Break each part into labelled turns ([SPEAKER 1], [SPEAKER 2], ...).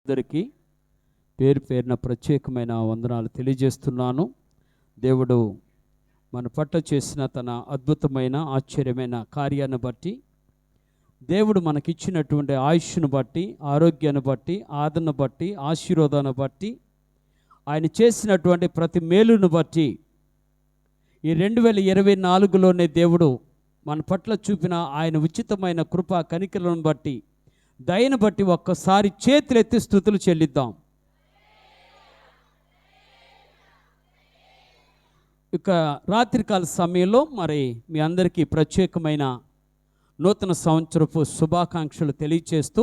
[SPEAKER 1] అందరికీ పేరు పేరున ప్రత్యేకమైన వందనాలు తెలియజేస్తున్నాను. దేవుడు మన పట్ల చేసిన తన అద్భుతమైన ఆశ్చర్యమైన కార్యాన్ని బట్టి, దేవుడు మనకిచ్చినటువంటి ఆయుష్ను బట్టి, ఆరోగ్యాన్ని బట్టి, ఆదరణ బట్టి, ఆశీర్వాదాన్ని బట్టి, ఆయన చేసినటువంటి ప్రతి మేలును బట్టి ఈ 2024లోనే దేవుడు మన పట్ల చూపిన ఆయన ఉచితమైన కృప కనికలను బట్టి, దయను బట్టి ఒక్కసారి చేతులెత్తి స్తుతులు చెల్లిద్దాం. ఇక రాత్రికాల సమయంలో మరి మీ అందరికీ ప్రత్యేకమైన నూతన సంవత్సరపు శుభాకాంక్షలు తెలియచేస్తూ,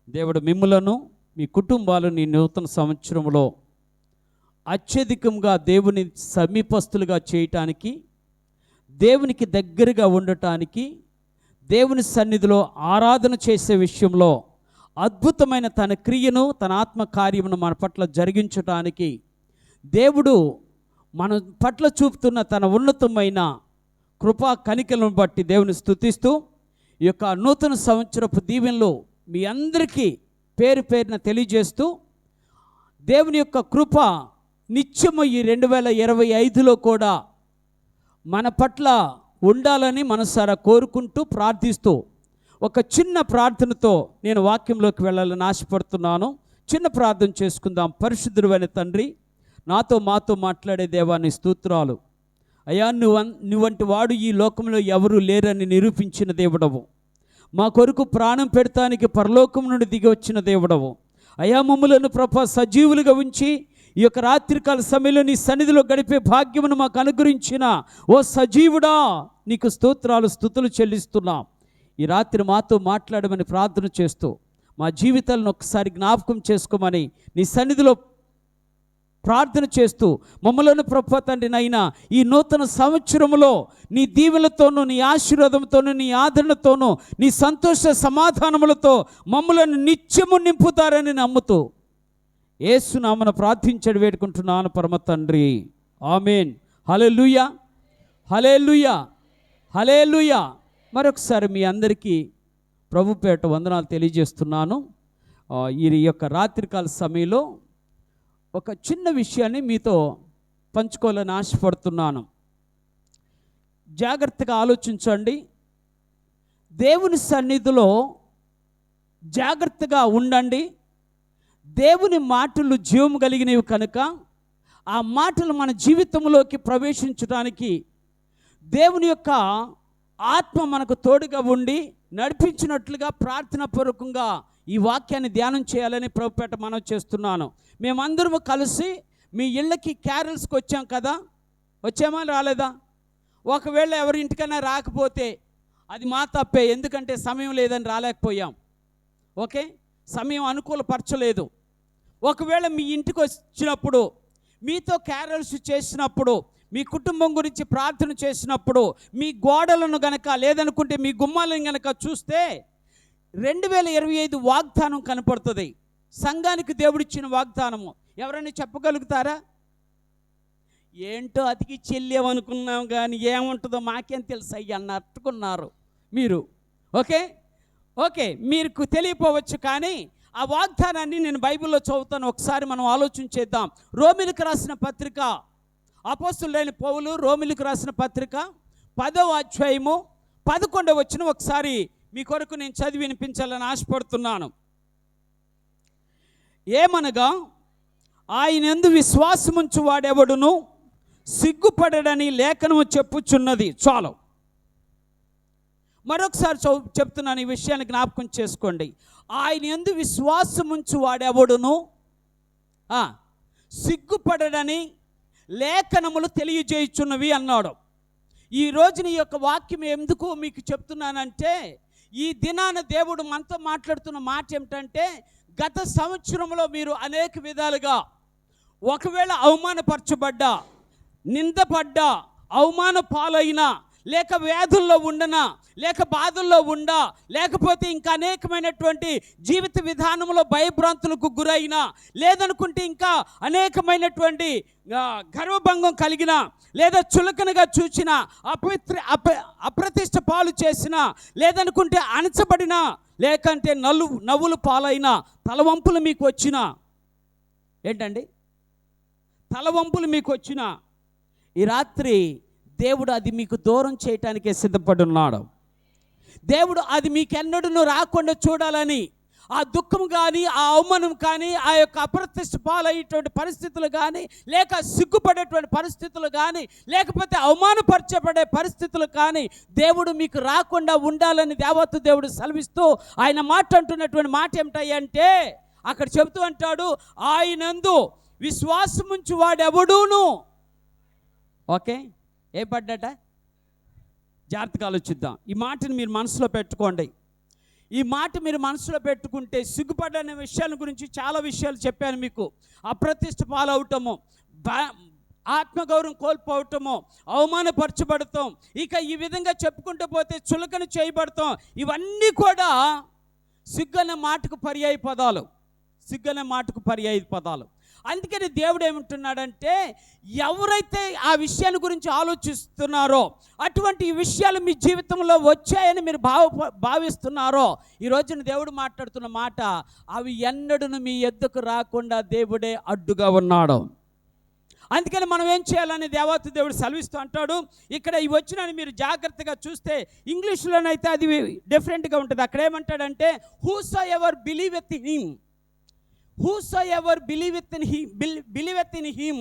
[SPEAKER 1] దేవుడు మిమ్ములను మీ కుటుంబాలను ఈ నూతన సంవత్సరంలో అత్యధికంగా దేవుని సమీపస్తులుగా చేయటానికి, దేవునికి దగ్గరగా ఉండటానికి, దేవుని సన్నిధిలో ఆరాధన చేసే విషయంలో అద్భుతమైన తన క్రియను, తన ఆత్మ కార్యమును మన పట్ల జరిగించటానికి దేవుడు మన పట్ల చూపుతున్న తన ఉన్నతమైన కృపా కనికలను బట్టి దేవుని స్తుతిస్తూ, ఈ యొక్క నూతన సంవత్సరపు దీవెనలు మీ అందరికీ పేరు పేరున తెలియజేస్తూ, దేవుని యొక్క కృప నిత్యము ఈ 2025లో కూడా మన పట్ల ఉండాలని మనసారా కోరుకుంటూ ప్రార్థిస్తూ, ఒక చిన్న ప్రార్థనతో నేను వాక్యంలోకి వెళ్ళాలని ఆశపడుతున్నాను. చిన్న ప్రార్థన చేసుకుందాం. పరిశుద్ధుడైన తండ్రి, నాతో మాతో మాట్లాడే దేవాని స్తోత్రాలు. అయ్యా, నువ్వంటి వాడు ఈ లోకంలో ఎవరు లేరని నిరూపించిన దేవుడవు. మా కొరకు ప్రాణం పెడతానికి పరలోకం నుండి దిగి వచ్చిన దేవుడవు. అయ్యా, మమ్ములను ప్రభా సజీవులుగా ఉంచి ఈ యొక్క రాత్రికాల సమయంలో నీ సన్నిధిలో గడిపే భాగ్యమును మాకు అనుగ్రహించిన ఓ సజీవుడా, నీకు స్తోత్రాలు స్తుతులు చెల్లిస్తున్నాం. ఈ రాత్రి మాతో మాట్లాడమని ప్రార్థన చేస్తూ, మా జీవితాలను ఒకసారి జ్ఞాపకం చేసుకోమని నీ సన్నిధిలో ప్రార్థన చేస్తూ, మమ్మలను ప్రభు తండ్రి నైనా ఈ నూతన సంవత్సరంలో నీ దీవెనలతోనూ, నీ ఆశీర్వాదంతోనూ, నీ ఆదరణతోనూ, నీ సంతోష సమాధానములతో మమ్మలను నిత్యము నింపుతారని నమ్ముతూ యేసు నామమున ప్రార్థించడి వేడుకుంటున్నాను పరమ తండ్రి. ఆమేన్. హల్లెలూయా, హల్లెలూయా, హల్లెలూయా. మరొకసారి మీ అందరికీ ప్రభు పేట వందనాలు తెలియజేస్తున్నాను. ఈ యొక్క రాత్రికాల సమయంలో ఒక చిన్న విషయాన్ని మీతో పంచుకోవాలని ఆశపడుతున్నాను. జాగ్రత్తగా ఆలోచించండి. దేవుని సన్నిధిలో జాగ్రత్తగా ఉండండి. దేవుని మాటలు జీవం కలిగినవి కనుక ఆ మాటలు మన జీవితంలోకి ప్రవేశించడానికి దేవుని యొక్క ఆత్మ మనకు తోడుగా ఉండి నడిపించినట్లుగా ప్రార్థనాపూర్వకంగా ఈ వాక్యాన్ని ధ్యానం చేయాలని ప్రభుపేట మనం చేస్తున్నాను. మేమందరము కలిసి మీ ఇళ్ళకి క్యారల్స్కి వచ్చాం కదా, వచ్చామా రాలేదా? ఒకవేళ ఎవరింటికైనా రాకపోతే అది మా తప్పే, ఎందుకంటే సమయం లేదని రాలేకపోయాం. ఓకే, సమయం అనుకూలపరచలేదు. ఒకవేళ మీ ఇంటికి వచ్చినప్పుడు, మీతో క్యారల్స్ చేసినప్పుడు, మీ కుటుంబం గురించి ప్రార్థన చేసినప్పుడు, మీ గోడలను గనక లేదనుకుంటే మీ గుమ్మాలను గనక చూస్తే 2025 వాగ్దానం కనపడుతుంది. సంఘానికి దేవుడిచ్చిన వాగ్దానము. ఎవరైనా చెప్పగలుగుతారా? ఏంటో అతికి చెల్లేమనుకున్నాం కానీ ఏముంటుందో మాకేం తెలుసు అయ్యి అన్నట్టుకున్నారు మీరు. ఓకే, మీకు తెలియపోవచ్చు, కానీ ఆ వాగ్దానాన్ని నేను బైబిల్లో చదువుతాను. ఒకసారి మనం ఆలోచన చేద్దాం. రోమిలకు రాసిన పత్రిక, అపోస్తలుడైన పౌలు రోమిలకు రాసిన పత్రిక 10వ అధ్యాయము 11వ వచనం ఒకసారి మీ కొరకు నేను చదివి వినిపించాలని ఆశపడుతున్నాను. ఏమనగా, ఆయనందు విశ్వాసముంచు వాడెవడును సిగ్గుపడడని లేఖనము చెప్పుచున్నది. చాలు, మరొకసారి చెప్తున్నాను, ఈ విషయాన్ని జ్ఞాపకం చేసుకోండి. ఆయన యందు విశ్వాసముంచు వాడెవడును సిగ్గుపడడని లేఖనములు తెలియజేయుచున్నవి అన్నాడు. ఈ రోజున ఈ యొక్క వాక్యం ఎందుకు మీకు చెప్తున్నానంటే, ఈ దినాన దేవుడు మనతో మాట్లాడుతున్న మాట ఏమిటంటే, గత సంవత్సరంలో మీరు అనేక విధాలుగా ఒకవేళ అవమానపరచబడ్డా, నిందపడ్డా, అవమాన పాలైనా, లేక వ్యాధుల్లో ఉండనా, లేక బాధల్లో ఉండా, లేకపోతే ఇంకా అనేకమైనటువంటి జీవిత విధానంలో భయభ్రాంతులకు గురైనా, లేదనుకుంటే ఇంకా అనేకమైనటువంటి గర్వభంగం కలిగిన, లేదా చులకనగా చూచిన, అప్రతిష్ట పాలు చేసిన, లేదనుకుంటే అణచబడిన, లేకంటే నవ్వులు పాలైన తలవంపులు మీకు వచ్చిన, ఏంటండి తలవంపులు మీకు వచ్చిన, ఈ రాత్రి దేవుడు అది మీకు దూరం చేయటానికే సిద్ధపడి ఉన్నాడు. దేవుడు అది మీకెన్నడూ రాకుండా చూడాలని, ఆ దుఃఖం కానీ, ఆ అవమానం కానీ, ఆ యొక్క అప్రతిష్ట పాలయ్యేటువంటి పరిస్థితులు కానీ, లేక సిగ్గుపడేటువంటి పరిస్థితులు కానీ, లేకపోతే అవమానపరచబడే పరిస్థితులు కానీ దేవుడు మీకు రాకుండా ఉండాలని దేవత దేవుడు సెలవిస్తూ ఆయన మాట అంటున్నటువంటి మాట ఏమిటంటే, అక్కడ చెబుతూ అంటాడు, ఆయనందు విశ్వాసముంచు వాడెవడూను. ఓకే, ఏ పడ్డట? జాగ్రత్తగా ఆలోచిద్దాం. ఈ మాటను మీరు మనసులో పెట్టుకోండి. ఈ మాట మీరు మనసులో పెట్టుకుంటే, సిగ్గుపడనే విషయాల గురించి చాలా విషయాలు చెప్పాను మీకు. అప్రతిష్ట పాలవటము, ఆత్మగౌరవం కోల్పోవటము, అవమానపరచబడతాం, ఇక ఈ విధంగా చెప్పుకుంటూ పోతే చులకన చేయబడతాం. ఇవన్నీ కూడా సిగ్గనే మాటకు పర్యాయ పదాలు, సిగ్గనే మాటకు పర్యాయ పదాలు. అందుకని దేవుడు ఏమంటున్నాడంటే, ఎవరైతే ఆ విషయాల గురించి ఆలోచిస్తున్నారో, అటువంటి విషయాలు మీ జీవితంలో వచ్చాయని మీరు భావిస్తున్నారో, ఈ రోజున దేవుడు మాట్లాడుతున్న మాట, అవి ఎన్నడూ మీ ఎద్దుకు రాకుండా దేవుడే అడ్డుగా ఉన్నాడు. అందుకని మనం ఏం చేయాలని దేవత దేవుడు సెలవిస్తూ అంటాడు. ఇక్కడ ఇవి వచ్చినని మీరు జాగ్రత్తగా చూస్తే, ఇంగ్లీష్లోనైతే అది డిఫరెంట్గా ఉంటుంది. అక్కడ ఏమంటాడంటే, whosoever believeth in him, whosoever believeth in him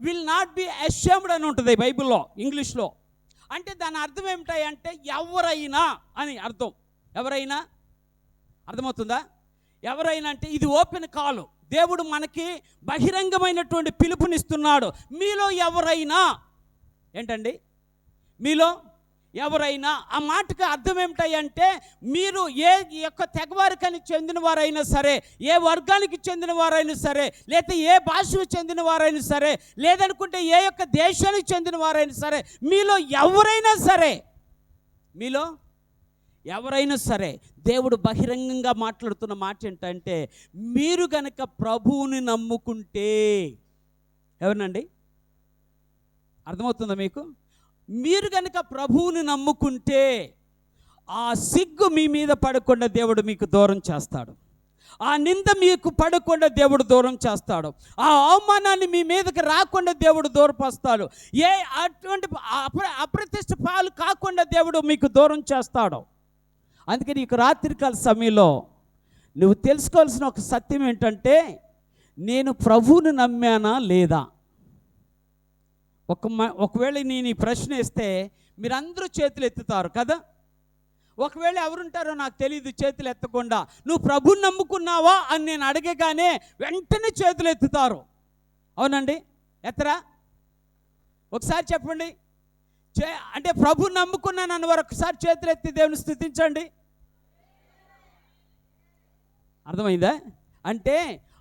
[SPEAKER 1] will not be ashamed అని ఉంటుంది బైబిల్లో, ఇంగ్లీష్లో. అంటే దాని అర్థం ఏమిటంటే ఎవరైనా అని అర్థం. ఎవరైనా అర్థమవుతుందా? ఎవరైనా అంటే ఇది ఓపెన్ కాల్. దేవుడు మనకి బహిరంగమైనటువంటి పిలుపునిస్తున్నాడు. మీలో ఎవరైనా, ఏంటండి మీలో ఎవరైనా, ఆ మాటకు అర్థం ఏమిటంటే, మీరు ఏ యొక్క తెగవారికని చెందిన వారైనా సరే, ఏ వర్గానికి చెందిన వారైనా సరే, లేదా ఏ భాషకు చెందిన వారైనా సరే, లేదనుకుంటే ఏ యొక్క దేశానికి చెందిన వారైనా సరే, మీలో ఎవరైనా సరే, మీలో ఎవరైనా సరే, దేవుడు బహిరంగంగా మాట్లాడుతున్న మాట ఏంటంటే, మీరు గనక ప్రభువుని నమ్ముకుంటే, ఎవరినండి? అర్థమవుతుందా మీకు? మీరు కనుక ప్రభువుని నమ్ముకుంటే ఆ సిగ్గు మీ మీద పడకుండా దేవుడు మీకు దూరం చేస్తాడు. ఆ నింద మీకు పడకుండా దేవుడు దూరం చేస్తాడు. ఆ అవమానాన్ని మీ మీదకి రాకుండా దేవుడు దూరపరుస్తాడు. ఏ అటువంటి అప్రతిష్ట పాలు కాకుండా దేవుడు మీకు దూరం చేస్తాడు. అందుకని నీకు రాత్రికాల సమయంలో నువ్వు తెలుసుకోవాల్సిన ఒక సత్యం ఏంటంటే, నేను ప్రభువుని నమ్మానా లేదా? ఒకవేళ నేను ఈ ప్రశ్న వేస్తే మీరందరూ చేతులు ఎత్తుతారు కదా. ఒకవేళ ఎవరుంటారో నాకు తెలియదు చేతులు ఎత్తకుండా, నువ్వు ప్రభుని నమ్ముకున్నావా అని నేను అడగగానే వెంటనే చేతులు ఎత్తుతారు. అవునండి, ఎత్తరా? ఒకసారి చెప్పండి. అంటే ప్రభుని నమ్ముకున్నాను అన్నవారు ఒకసారి చేతులు ఎత్తి దేవుని స్తుతించండి. అర్థమైందా? అంటే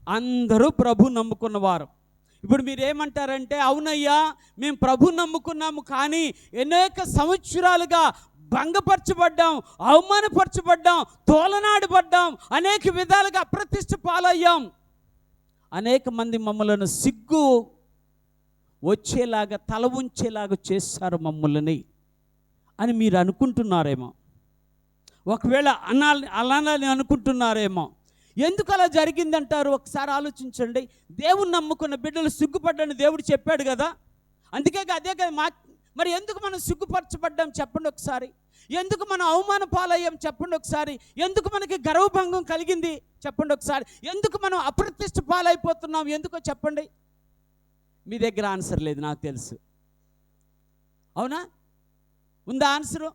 [SPEAKER 1] అందరూ ప్రభు నమ్ముకున్నవారు. ఇప్పుడు మీరు ఏమంటారంటే, అవునయ్యా మేము ప్రభు నమ్ముకున్నాము, కానీ అనేక సంవత్సరాలుగా భంగపరచబడ్డాం, అవమానపరచబడ్డాం, తోలనాడబడ్డాం, అనేక విధాలుగా అప్రతిష్ట పాలయ్యాం, అనేక మంది మమ్మలను సిగ్గు వచ్చేలాగా తల ఉంచేలాగా చేశారు మమ్మల్ని అని మీరు అనుకుంటున్నారేమో. ఒకవేళ అలానే అనుకుంటున్నారేమో. ఎందుకు అలా జరిగిందంటారు? ఒకసారి ఆలోచించండి. దేవుని నమ్ముకున్న బిడ్డలు సిగ్గుపడ్డని దేవుడు చెప్పాడు కదా. అందుకే అదే కదా మరి ఎందుకు మనం సిగ్గుపరచబడ్డాం చెప్పండి ఒకసారి. ఎందుకు మనం అవమాన పాలయ్యాం చెప్పండి ఒకసారి. ఎందుకు మనకి గర్వభంగం కలిగింది చెప్పండి ఒకసారి. ఎందుకు మనం అప్రతిష్ట పాలైపోతున్నాం ఎందుకో చెప్పండి. మీ దగ్గర ఆన్సర్ లేదు నాకు తెలుసు. అవునా? ఉందా ఆన్సరు?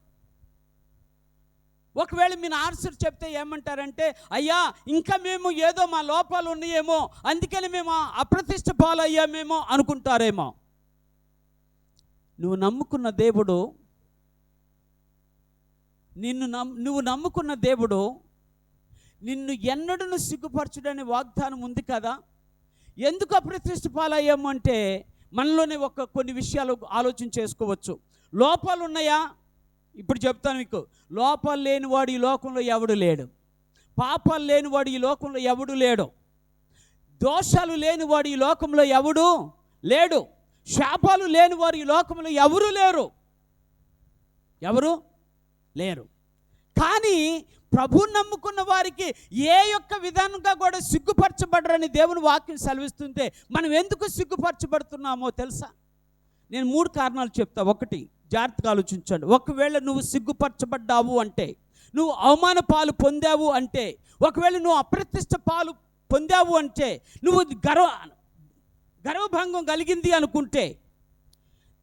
[SPEAKER 1] ఒకవేళ మీరు ఆన్సర్ చెప్తే ఏమంటారంటే, అయ్యా ఇంకా మేము ఏదో మా లోపాలు ఉన్నాయేమో, అందుకని మేము అప్రతిష్ట పాలయ్యామేమో అనుకుంటారేమో. నువ్వు నమ్ముకున్న దేవుడు, నువ్వు నమ్ముకున్న దేవుడు నిన్ను ఎన్నడూ సిగ్గుపరచుడనే వాగ్దానం ఉంది కదా. ఎందుకు అప్రతిష్ట పాలయ్యాము అంటే, మనలోనే కొన్ని విషయాలు ఆలోచన చేసుకోవచ్చు. లోపాలు ఉన్నాయా? ఇప్పుడు చెప్తాను మీకు. లోపాలు లేనివాడు ఈ లోకంలో ఎవడు లేడు. పాపాలు లేనివాడు ఈ లోకంలో ఎవడు లేడు. దోషాలు లేనివాడు ఈ లోకంలో ఎవడు లేడు. శాపాలు లేనివారు ఈ లోకంలో ఎవరు లేరు. కానీ ప్రభువు నమ్ముకున్న వారికి ఏ యొక్క విధానంగా కూడా సిగ్గుపరచబడరని దేవుని వాక్యం సెలవిస్తుంటే మనం ఎందుకు సిగ్గుపరచబడుతున్నామో తెలుసా? నేను 3 కారణాలు చెప్తా. ఒకటి, జాగ్రత్తగా ఆలోచించండి. ఒకవేళ నువ్వు సిగ్గుపరచబడ్డావు అంటే, నువ్వు అవమాన పాలు పొందావు అంటే, ఒకవేళ నువ్వు అప్రతిష్ట పాలు పొందావు అంటే, నువ్వు గర్వభంగం కలిగింది అనుకుంటే,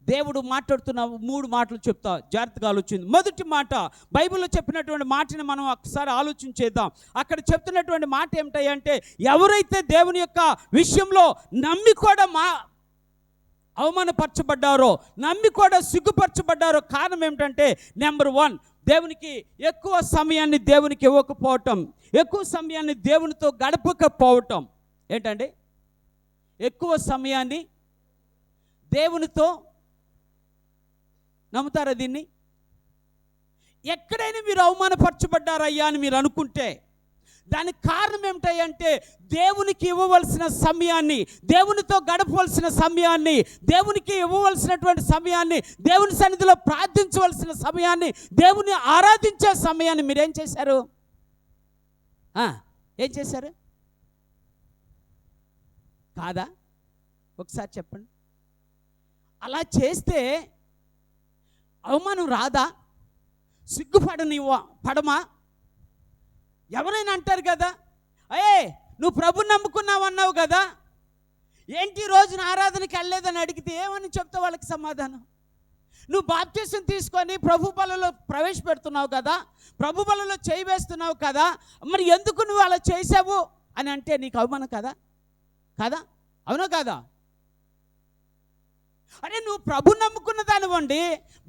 [SPEAKER 1] దేవుడు మాట్లాడుతున్న 3 మాటలు చెప్తా, జాగ్రత్తగా ఆలోచించి. మొదటి మాట, బైబిల్లో చెప్పినటువంటి మాటని మనం ఒకసారి ఆలోచించేద్దాం. అక్కడ చెప్తున్నటువంటి మాట ఏమిటంటే, ఎవరైతే దేవుని యొక్క విషయంలో నమ్మి కూడా అవమానపరచబడ్డారో, నమ్మి కూడా సిగ్గుపరచబడ్డారో, కారణం ఏమిటంటే, నెంబర్ 1, దేవునికి ఎక్కువ సమయాన్ని దేవునికి ఇవ్వకపోవటం, ఎక్కువ సమయాన్ని దేవునితో గడపకపోవటం. ఏంటండి? ఎక్కువ సమయాన్ని దేవునితో, నమ్ముతారా దీన్ని? ఎక్కడైనా మీరు అవమానపరచబడ్డారయ్యా అని మీరు అనుకుంటే దానికి కారణం ఏమిటంటే, దేవునికి ఇవ్వవలసిన సమయాన్ని, దేవునితో గడపవలసిన సమయాన్ని, దేవునికి ఇవ్వవలసినటువంటి సమయాన్ని, దేవుని సన్నిధిలో ప్రార్థించవలసిన సమయాన్ని, దేవుని ఆరాధించే సమయాన్ని మీరేం చేశారు? ఏం చేశారు? కాదా? ఒకసారి చెప్పండి. అలా చేస్తే అవమానం రాదా? పడమా? ఎవరైనా అంటారు కదా, నువ్వు ప్రభు నమ్ముకున్నావు అన్నావు కదా, ఏంటి రోజున ఆరాధనకి వెళ్ళలేదని అడిగితే ఏమని చెప్తా వాళ్ళకి సమాధానం? నువ్వు బాప్టిజం తీసుకొని ప్రభు బలలో ప్రవేశపెడుతున్నావు కదా, ప్రభు బలలో చేయి వేస్తున్నావు కదా, మరి ఎందుకు నువ్వు అలా చేసావు అని అంటే నీకు అవమానం కదా? కాదా? అవునా కాదా? అరే, నువ్వు ప్రభు నమ్ముకున్న దానివండి,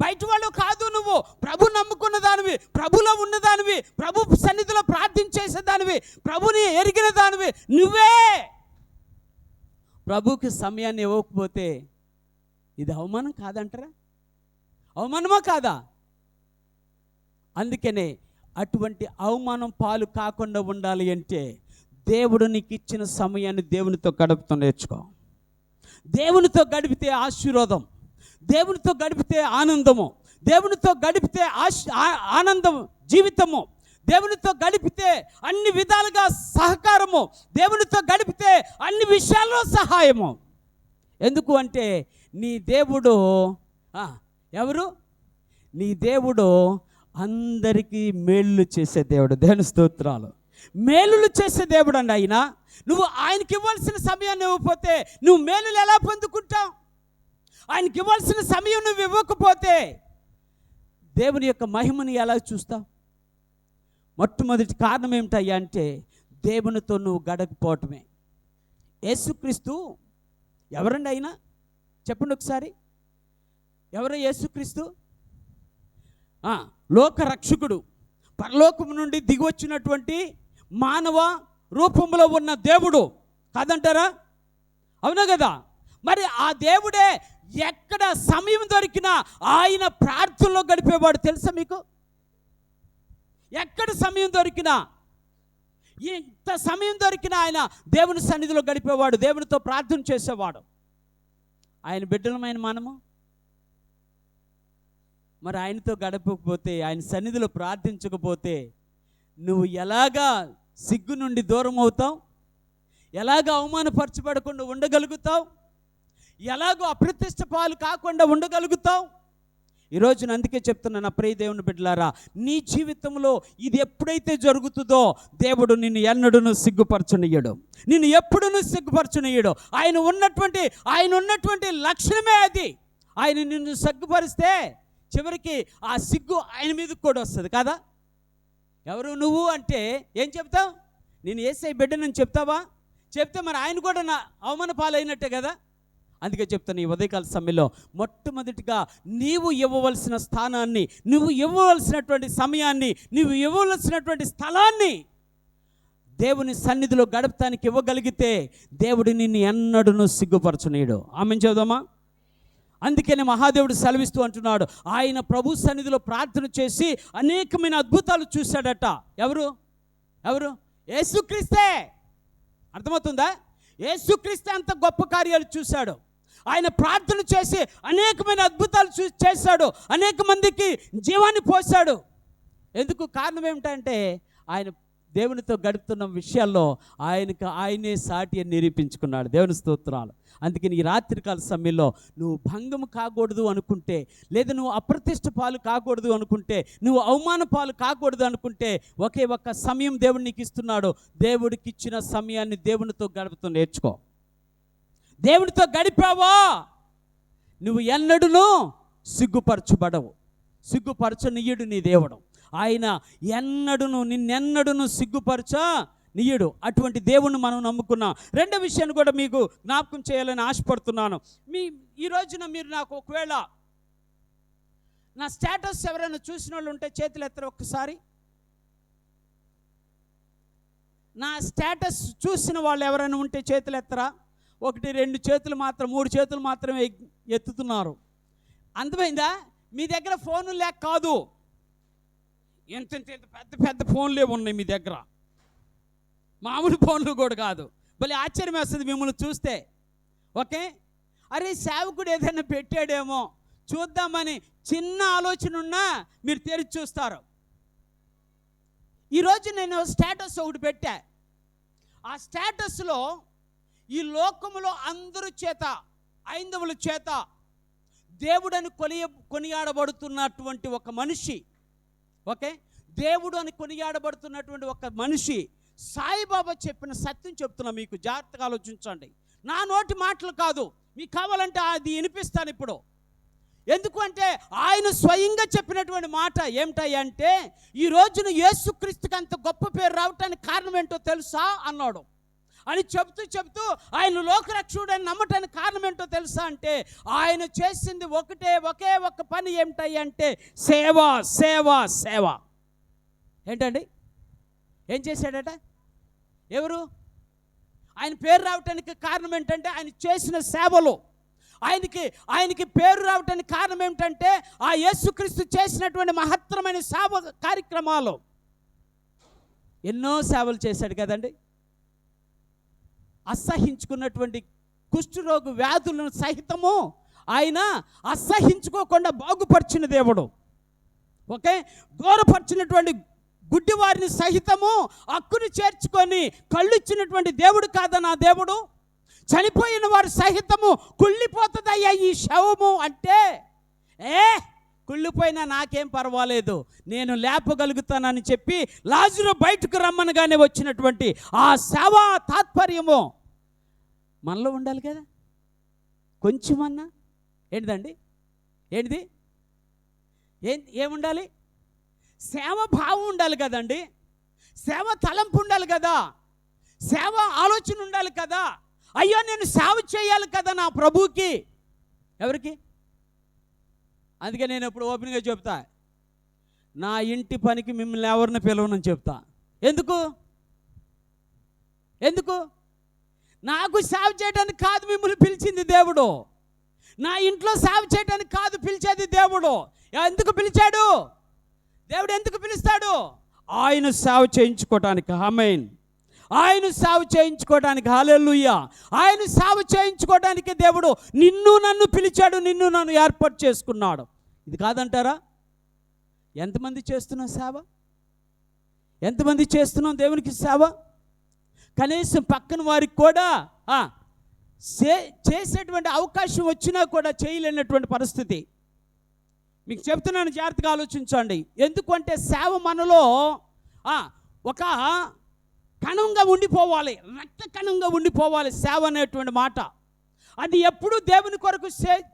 [SPEAKER 1] బయట వాళ్ళు కాదు. నువ్వు ప్రభు నమ్ముకున్న దానివి, ప్రభులో ఉన్నదానివి, ప్రభు సన్నిధిలో ప్రార్థించేసే దానివి, ప్రభుని ఎరిగిన దానివి. నువ్వే ప్రభుకి సమయాన్ని ఇవ్వకపోతే ఇది అవమానం కాదంటారా? అవమానమా కాదా? అందుకనే అటువంటి అవమానం పాలు కాకుండా ఉండాలి అంటే దేవుడు నీకు ఇచ్చిన సమయాన్ని దేవునితో గడుపుతూ నేర్చుకో. దేవునితో గడిపితే ఆశీర్వాదం, దేవునితో గడిపితే ఆనందము, దేవునితో గడిపితే ఆనందం జీవితము, దేవునితో గడిపితే అన్ని విధాలుగా సహకారము, దేవునితో గడిపితే అన్ని విషయాల్లో సహాయము. ఎందుకు అంటే నీ దేవుడు ఎవరు? నీ దేవుడు అందరికీ మేలు చేసే దేవుడు. దేవుని స్తోత్రాలు. మేలులు చేసే దేవుడు అండి ఆయన. నువ్వు ఆయనకి ఇవ్వాల్సిన సమయాన్ని ఇవ్వకపోతే నువ్వు మేలులు ఎలా పొందుకుంటావు? ఆయనకి ఇవ్వాల్సిన సమయం నువ్వు ఇవ్వకపోతే దేవుని యొక్క మహిమని ఎలా చూస్తావు? మొట్టమొదటి కారణం ఏమిటయ్యా అంటే దేవునితో నువ్వు గడకపోవటమే. యేసుక్రీస్తు ఎవరండి అయినా? చెప్పండి ఒకసారి. ఎవరు యేసుక్రీస్తు? లోక రక్షకుడు, పరలోకము నుండి దిగి వచ్చినటువంటి మానవ రూపంలో ఉన్న దేవుడు కాదంటారా? అవునా కదా? మరి ఆ దేవుడే ఎక్కడ సమయం దొరికినా ఆయన ప్రార్థనలో గడిపేవాడు. తెలుసా మీకు? ఎక్కడ సమయం దొరికినా, ఎంత సమయం దొరికినా ఆయన దేవుని సన్నిధిలో గడిపేవాడు, దేవునితో ప్రార్థన చేసేవాడు. ఆయన బిడ్డలమైన మనము మరి ఆయనతో గడపకపోతే, ఆయన సన్నిధిలో ప్రార్థించకపోతే నువ్వు ఎలాగా సిగ్గు నుండి దూరం అవుతావు? ఎలాగ అవమానపరచబడకుండా ఉండగలుగుతావు? ఎలాగో అప్రతిష్ట పాలు కాకుండా ఉండగలుగుతావు? ఈరోజు అందుకే చెప్తున్నాను, నా ప్రియ దేవుని బిడ్డలారా, నీ జీవితంలో ఇది ఎప్పుడైతే జరుగుతుందో దేవుడు నిన్ను ఎన్నడూను సిగ్గుపరచనీయడు, నిన్ను ఎప్పుడూ సిగ్గుపరచనీయడు. ఆయన ఉన్నటువంటి లక్షణమే అది. ఆయన నిన్ను సిగ్గుపరిస్తే చివరికి ఆ సిగ్గు ఆయన మీదకి కూడా వస్తుంది కదా. ఎవరు నువ్వు అంటే ఏం చెప్తావు? నేను యేసయ్య బిడ్డనని చెప్తావా? చెప్తే మరి ఆయన కూడా నా అవమాన పాలైనట్టే కదా. అందుకే చెప్తాను, ఈ ఉదయకాల సమయంలో మొట్టమొదటిగా నీవు ఇవ్వవలసిన స్థానాన్ని, నువ్వు ఇవ్వవలసినటువంటి సమయాన్ని, నువ్వు ఇవ్వవలసినటువంటి స్థలాన్ని దేవుని సన్నిధిలో గడపటానికి ఇవ్వగలిగితే దేవుడు నిన్ను ఎన్నడూను సిగ్గుపరచనీయడు. ఆమెన్ చదువుదామా? అందుకనే మహాదేవుడు సెలవిస్తూ అంటున్నాడు, ఆయన ప్రభు సన్నిధిలో ప్రార్థన చేసి అనేకమైన అద్భుతాలు చూశాడట. ఎవరు? యేసుక్రీస్తే. అర్థమవుతుందా? యేసుక్రీస్తే అంత గొప్ప కార్యాలు చూశాడు. ఆయన ప్రార్థన చేసి అనేకమైన అద్భుతాలు చేశాడు, అనేక మందికి జీవాన్ని పోశాడు. ఎందుకు? కారణం ఏమిటంటే ఆయన దేవునితో గడుపుతున్న విషయాల్లో ఆయనే సాటి అని నిరూపించుకున్నాడు. దేవుని స్తోత్రాలు. అందుకని ఈ రాత్రికాల సమయంలో నువ్వు భంగము కాకూడదు అనుకుంటే, లేదా నువ్వు అప్రతిష్ట పాలు కాకూడదు అనుకుంటే, నువ్వు అవమాన పాలు కాకూడదు అనుకుంటే, ఒకే ఒక్క సమయం దేవుడు నీకు ఇస్తున్నాడు. దేవుడికి ఇచ్చిన సమయాన్ని దేవునితో గడుపుతూ నేర్చుకో. దేవునితో గడిపావా నువ్వు ఎన్నడూనూ సిగ్గుపరచబడవు. సిగ్గుపరచనీయుడు నీ దేవుడు. ఆయన నిన్నెన్నడూను సిగ్గుపరచనీయుడు. అటువంటి దేవుణ్ణి మనం నమ్ముకున్నాం. రెండో విషయాన్ని కూడా మీకు జ్ఞాపకం చేయాలని ఆశపడుతున్నాను. ఈ రోజున మీరు నాకు ఒకవేళ నా స్టేటస్ ఎవరైనా చూసిన వాళ్ళు ఉంటే చేతులు ఎత్తరు ఒక్కసారి. నా స్టేటస్ చూసిన వాళ్ళు ఎవరైనా ఉంటే చేతులు ఎత్తరా? 1 2 చేతులు మాత్రం, 3 చేతులు మాత్రమే ఎత్తుతున్నారు. అర్థమైందా? మీ దగ్గర ఫోన్లు లేక కాదు, ఎంత పెద్ద పెద్ద ఫోన్లే ఉన్నాయి మీ దగ్గర. మామూలు ఫోన్లు కూడా కాదు. భలే ఆశ్చర్యం వేస్తుంది మిమ్మల్ని చూస్తే. ఓకే, అరే సేవకుడు ఏదైనా పెట్టాడేమో చూద్దామని చిన్న ఆలోచన ఉన్నా మీరు తెరిచి చూస్తారు. ఈరోజు నేను స్టేటస్ ఒకటి పెట్టా. ఆ స్టేటస్లో ఈ లోకములో అందరి చేత, ఐందవుల చేత దేవుడని కొనియాడబడుతున్నటువంటి ఒక మనిషి, ఓకే, దేవుడు అని కొనియాడబడుతున్నటువంటి ఒక మనిషి సాయిబాబా చెప్పిన సత్యం చెప్తున్నా మీకు. జాగ్రత్తగా ఆలోచించండి. నా నోటి మాటలు కాదు, మీకు కావాలంటే అది వినిపిస్తాను ఇప్పుడు. ఎందుకంటే ఆయన స్వయంగా చెప్పినటువంటి మాట ఏమిటంటే, ఈ రోజున యేసుక్రీస్తుకి అంత గొప్ప పేరు రావటానికి కారణం ఏంటో తెలుసా అన్నాడు. అని చెప్తూ ఆయన లోకరక్షకుడని నమ్మటానికి కారణం ఏంటో తెలుసా అంటే, ఆయన చేసింది ఒకే ఒక పని ఏమిటంటే సేవ సేవ సేవ. ఏంటండి? ఏం చేశాడట? ఎవరు? ఆయన పేరు రావటానికి కారణం ఏంటంటే ఆయన చేసిన సేవలు. ఆయనకి పేరు రావటానికి కారణం ఏమిటంటే ఆ యేసుక్రీస్తు చేసినటువంటి మహత్తరమైన సేవ కార్యక్రమాలు. ఎన్నో సేవలు చేశాడు కదండి. అసహించుకున్నటువంటి కుష్ఠరోగ వ్యాధులను సహితము ఆయన అసహించుకోకుండా బాగుపరిచిన దేవుడు. ఓకే, దూరపరిచినటువంటి గుడ్డి వారిని సహితము హక్కుని చేర్చుకొని కళ్ళు ఇచ్చినటువంటి దేవుడు కాదా నా దేవుడు? చనిపోయిన వారు సహితము కుళ్ళిపోతుందయ్యా ఈ శవము అంటే, కుళ్ళిపోయినా నాకేం పర్వాలేదు, నేను లేపగలుగుతానని చెప్పి లాజరు బయటకు రమ్మనగానే వచ్చినటువంటి ఆ సేవా తాత్పర్యము మనలో ఉండాలి కదా. కొంచెమన్నా ఏంటిదండి? ఏంటిది? ఏముండాలి? సేవ భావం ఉండాలి కదండి. సేవ తలంపు ఉండాలి కదా. సేవ ఆలోచన ఉండాలి కదా. అయ్యో నేను సేవ చేయాలి కదా నా ప్రభువుకి. ఎవరికి? అందుకే నేను ఇప్పుడు ఓపెన్గా చెప్తా, నా ఇంటి పనికి మిమ్మల్ని ఎవరిని పిలవనని చెప్తా. ఎందుకు? నాకు సేవ చేయడానికి కాదు మిమ్మల్ని పిలిచింది దేవుడు. నా ఇంట్లో సేవ చేయడానికి కాదు పిలిచేది దేవుడు. ఎందుకు పిలిచాడు దేవుడు? ఎందుకు పిలుస్తాడు? ఆయన సేవ చేయించుకోవటానికి. ఆమేన్. ఆయన సేవ చేయించుకోవడానికి. హల్లెలూయా. ఆయన సేవ చేయించుకోవడానికి దేవుడు నిన్ను నన్ను పిలిచాడు, నిన్ను నన్ను ఏర్పాటు చేసుకున్నాడు. ఇది కాదంటారా? ఎంతమంది చేస్తున్నాం సేవ? ఎంతమంది చేస్తున్నాం దేవునికి సేవ? కనీసం పక్కన వారికి కూడా చేసేటువంటి అవకాశం వచ్చినా కూడా చేయలేనటువంటి పరిస్థితి. మీకు చెప్తున్నాను, జాగ్రత్తగా ఆలోచించండి. ఎందుకంటే సేవ మనలో ఒక కణంగా ఉండిపోవాలి, రక్త కణంగా ఉండిపోవాలి సేవ అనేటువంటి మాట. అది ఎప్పుడు దేవుని కొరకు